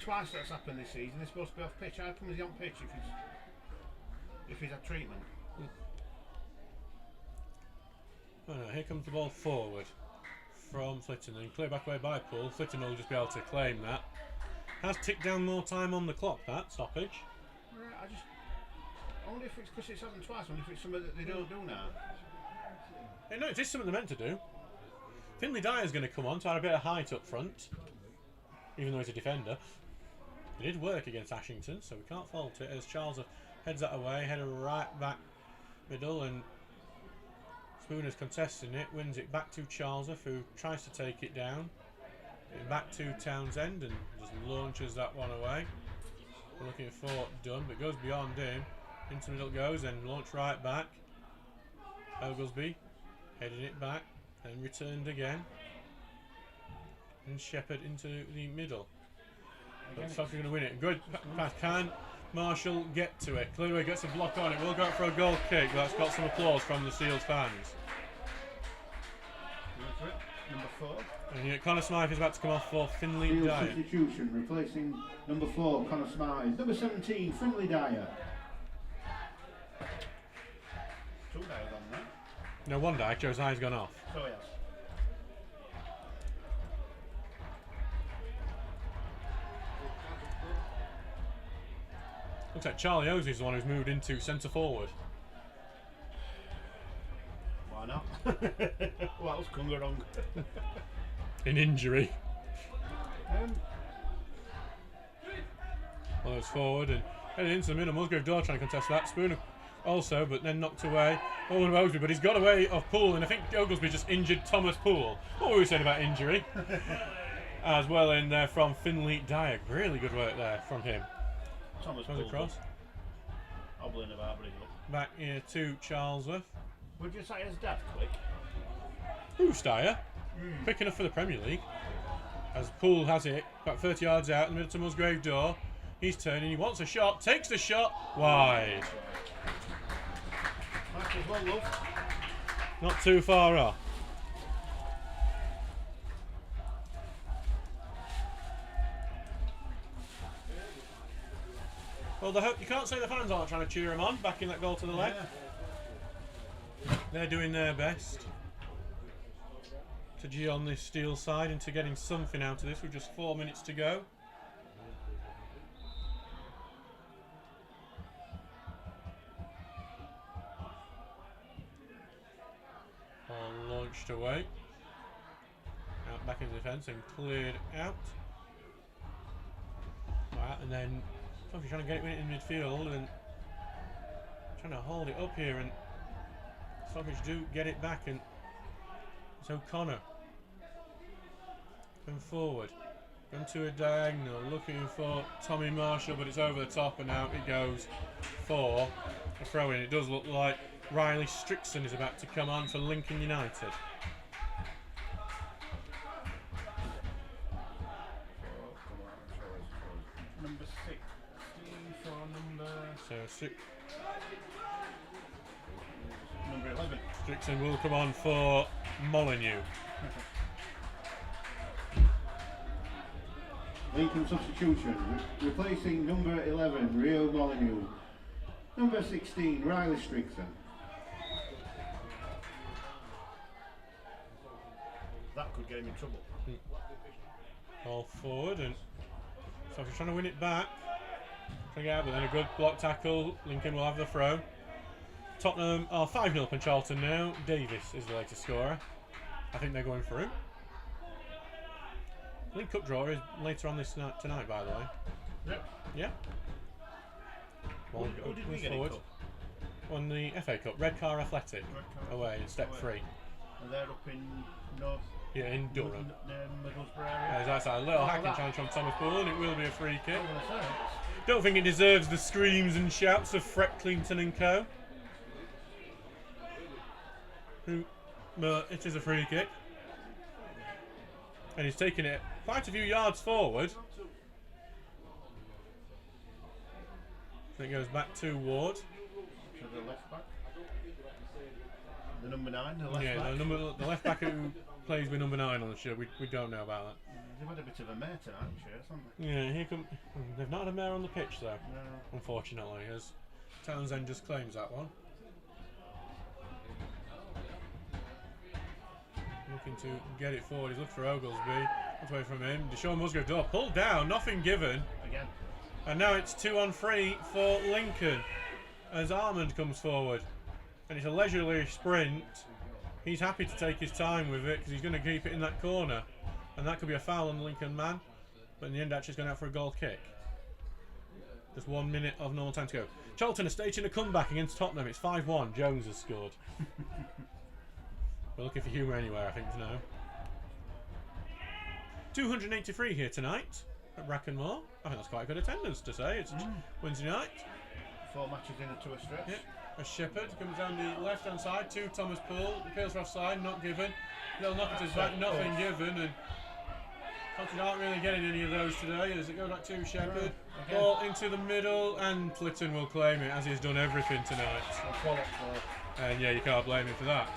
Twice that's happened this season. He's supposed to be off pitch. How come is he on pitch if he's had treatment? Oh no, here comes the ball forward from Flitton and clear back away by Poole. Flitton will just be able to claim that. Has ticked down more time on the clock, that stoppage. I wonder if it's because it's happened twice. I wonder if it's something that they don't do now. Hey, no, it is something they're meant to do. Finlay Dyer's going to come on to add a bit of height up front, even though he's a defender. It did work against Ashington, so we can't fault it as Charles heads that away, header right back middle, and Spooner's contesting it, wins it back to Charles, who tries to take it down. Back to Townsend and just launches that one away. We're looking for Dunn, but goes beyond him. Into the middle goes and launch right back. Oglesby heading it back and returned again. And Shepherd into the middle. Looks like we're going to win it. Good pass. Can Marshall get to it? Clearly gets a block on it. We'll go for a goal kick, but that's got some applause from the Seals fans. Number 4. And Connor Smythe is about to come off for Finley Field Dyer. Substitution, replacing number 4, Connor Smythe. Number 17, Finley Dyer. 2 Dyers on there. No, 1 Dyer. Josiah's gone off. So yes. Looks like Charlie Oasley's the one who's moved into centre forward. Why not? What else can go wrong? In injury. Well, it's forward and headed into the middle. Musgrave Door trying to contest that. Spooner also, but then knocked away. Owen Oakley, but he's got away of Poole, and I think Oglesby just injured Thomas Poole. What were we saying about injury? As well in there from Finley Dyer. Really good work there from him. Thomas Goes across. Hobbling about, but he's up. Back here to Charlesworth. Would you say his dad quick? Who's Dyer? Quick enough for the Premier League. As Poole has it, about 30 yards out in the middle to Musgrave Door. He's turning, he wants a shot, takes the shot, wide. Might as well, love. Not too far off. Well, you can't say the fans aren't trying to cheer him on, backing that goal to the left. Yeah. They're doing their best to G on this Steel side into getting something out of this with just 4 minutes to go. All launched away. Out back in the defence and cleared out. Right, and then Sophie trying to get it in midfield and trying to hold it up here, and Stockbridge do get it back, and it's O'Connor. Come forward. Come to a diagonal, looking for Tommy Marshall, but it's over the top, and out it goes for a throw in. It does look like Riley Strickson is about to come on for Lincoln United. Number 6. So Number 11. Strickson will come on for Molyneux. Lincoln substitution, replacing number 11, Rio Molyneux. Number 16, Riley Strickson. That could get him in trouble. All forward, and so he's trying to win it back. Trying to get out, but then a good block tackle. Lincoln will have the throw. Tottenham are 5-0 up in Charlton now. Davis is the latest scorer. I think they're going through. League Cup draw is later on this night, tonight, by the way. Yep. Yeah. Well, Who did we get forward. Won the FA Cup. Red Car Athletic away in step 3. And they're up in North. Yeah, in Durham. Middlesbrough area. That's a little hacking challenge from Thomas Poole, and it will be a free kick. I'm gonna say it. Don't think it deserves the screams and shouts of Fred Clinton and co. But it is a free kick. And he's taking it quite a few yards forward. So it goes back to Ward. To the left back. The number 9, the left Yeah, back. the left back who plays with number 9 on the shirt. We don't know about that. They've had a bit of a mare tonight, shirts, haven't they? Yeah, here come. They've not had a mare on the pitch though, No. unfortunately, as Townsend just claims that one. Looking to get it forward. He's looking for Oglesby. That's away from him. Deshaun Musgrave Door pulled down, nothing given. Again. And now it's 2-on-3 for Lincoln as Armand comes forward. And it's a leisurely sprint. He's happy to take his time with it because he's going to keep it in that corner. And that could be a foul on the Lincoln man. But in the end, actually, it's going out for a goal kick. Just 1 minute of normal time to go. Charlton are staging a comeback against Tottenham. It's 5-1. Jones has scored. We're looking for humour anywhere, I think, now. 283 here tonight at Brackenmore. I think that's quite a good attendance to say. It's Wednesday night. 4 matches into a stretch. Yeah. As Shepherd comes down the left-hand side to Thomas Poole. Appeals for offside, not given. Little knock at his back, nothing given. And Tottenham aren't really getting any of those today as it goes back to Shepherd. Ball into the middle, and Flitton will claim it as he's done everything tonight. And yeah, you can't blame him for that.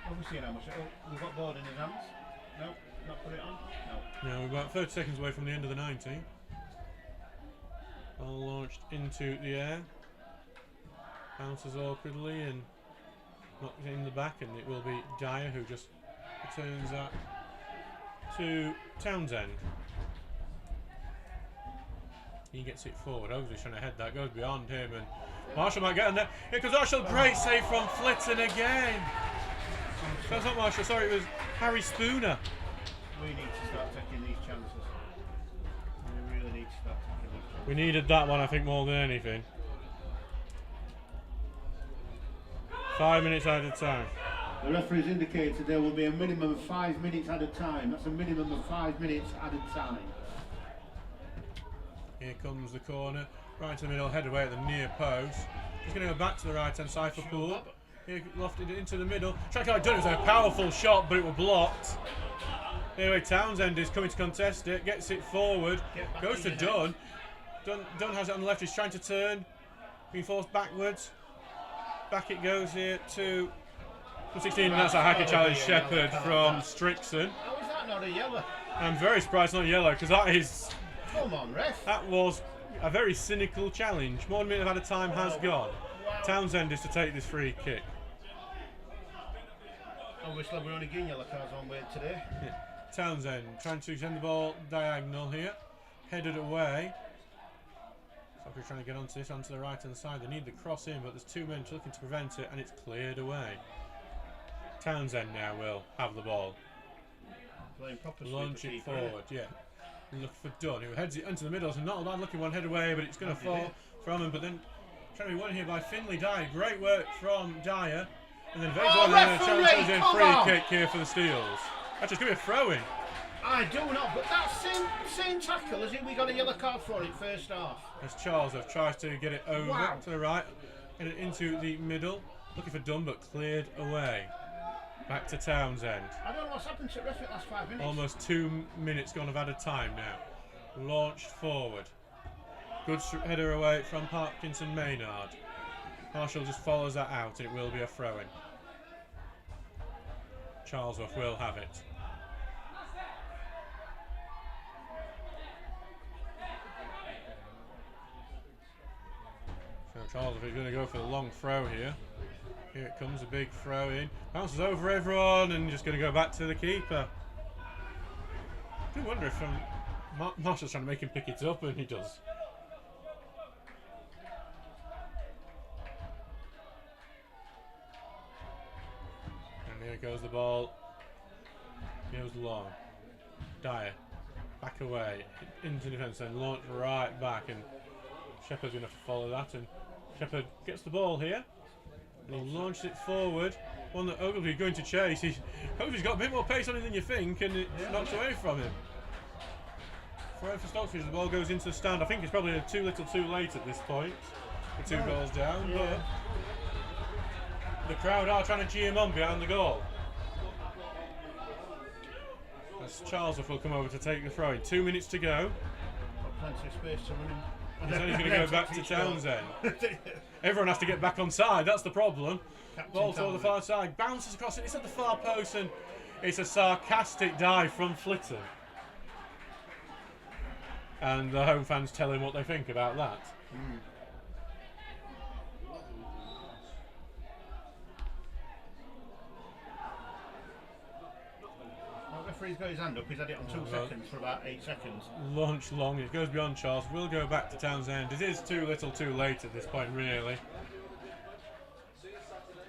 What have we seen how much? Oh, we've got board in his hands. No, not put it on. No. Now we're about 30 seconds away from the end of the 90. Ball launched into the air. Bounces awkwardly and knocks it in the back, and it will be Dyer who just returns that to Townsend. He gets it forward. Oakley's trying to head that, goes beyond him, and Marshall might get on there. Here comes Marshall, great save from Flitton again. That's not Marshall, sorry, it was Harry Spooner. We need to start taking these chances. We really need to start taking these chances. We needed that one, I think, more than anything. 5 minutes out of time. The referees indicated there will be a minimum of 5 minutes at a time. That's a minimum of 5 minutes at a time. Here comes the corner, right to the middle, head away at the near post. He's going to go back to the right-hand side for Poole. Here lofted it into the middle. Tried to done it was a powerful shot, but it was blocked. Anyway, Townsend is coming to contest it, gets it forward, goes to Dunn. Dunn has it on the left, he's trying to turn, being forced backwards. Back it goes here to 16, and that's a hacker challenge Shepherd from Strixon. How is that not a yellow? I'm very surprised it's not yellow, because that is... Come on, ref. That was a very cynical challenge. More than a minute of time has gone. Townsend is to take this free kick. Obviously, we're only getting yellow cards on weight today. Yeah. Townsend trying to send the ball diagonal here. Headed away. We're trying to get onto this, onto the right hand side. They need the cross in, but there's 2 men looking to prevent it, and it's cleared away. Townsend now will have the ball. Launch it forward, yeah. Look for Dunn, who heads it into the middle. So not a bad looking one, head away, but it's going to fall from him. But then trying to be won here by Finley Dyer. Great work from Dyer. And then very good challenge in free kick here for the Steels. Actually, it's going to be a throw in. I do not, but that same tackle as if we got a yellow card for it first half. As Charles tries to get it over to the right, get it into the middle, looking for Dunn, but cleared away. Back to Townsend. I don't know what's happened to ref in the last 5 minutes. Almost 2 minutes gone of added time now. Launched forward. Good header away from Parkinson Maynard. Marshall just follows that out, and it will be a throw-in. Charlesworth will have it. So Charlesworth is going to go for the long throw here. Here it comes, a big throw in. Bounces over everyone and just going to go back to the keeper. I do wonder if Marshall's trying to make him pick it up, and he does. And here goes the ball. Goes long. Dyer. Back away. Into defence and launch right back. And Shepherd's going to follow that. And Shepherd gets the ball here. And he launched it forward. One that Ogilvie's going to chase. Ogilvie's got a bit more pace on him than you think, and it's knocked away from him. For Stocksbridge, the ball goes into the stand. I think it's probably too little too late at this point. The 2 goals down, but the crowd are trying to cheer him on behind the goal. As Charlesworth will come over to take the throw in. 2 minutes to go. Got plenty of space to run him. He's only going to go back to Townsend. Everyone has to get back on side, that's the problem. Ball to the far side, bounces across it, it's at the far post, and it's a sarcastic dive from Flitton. And the home fans tell him what they think about that. Referee's got his hand up, he's had it on 2 seconds for about 8 seconds. Launch long, it goes beyond Charles, will go back to Townsend. It is too little too late at this point, really.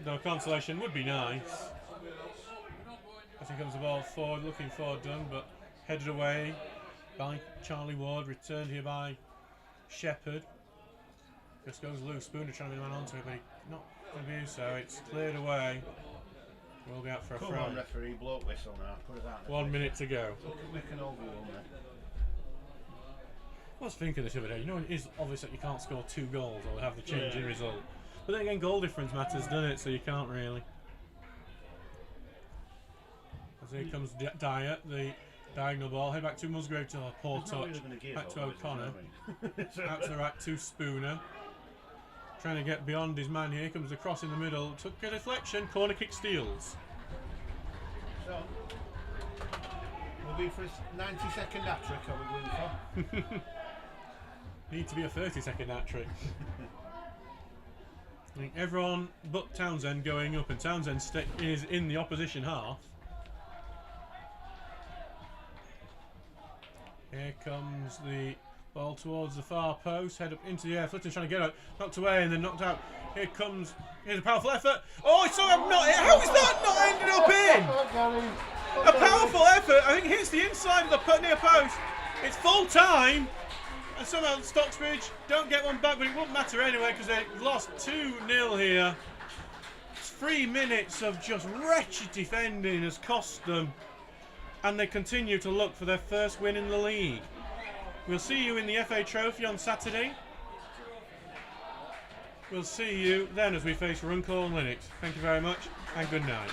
Though consolation would be nice. As he comes the ball forward, looking for Dunn, but headed away. by Charlie Ward, returned here by Shepherd. Just goes loose. Spooner trying to be the man onto it, but he's not going to do so. It's cleared away. We'll be out for a throw. Come on, referee, blow whistle now. Put us out. 1 minute to go. We can all go on there. I was thinking this the other day. You know, it is obvious that you can't score 2 goals or have the change in result. But then again, goal difference matters, doesn't it? So you can't really. As here comes Dyer, the diagonal ball. Head back to Musgrave to poor touch. Really back to O'Connor. Out to the right to Spooner. Trying to get beyond his man here. Comes across in the middle. Took a deflection. Corner kick steals. So, we'll be for a 90-second hat trick. Are we going for? Need to be a 30-second hat trick. I think everyone but Townsend going up, and Townsend is in the opposition half. Here comes the ball towards the far post, head up into the air. Flitton trying to get out, knocked away and then knocked out. Here's a powerful effort. Oh, it's not. How is that not ended up in? A powerful effort. I think hits the inside of the near post. It's full time. And somehow Stocksbridge don't get one back, but it won't matter anyway because they've lost 2-0 here. 3 minutes of just wretched defending has cost them, and they continue to look for their first win in the league. We'll see you in the FA Trophy on Saturday. We'll see you then as we face Runcorn Linux. Thank you very much and good night.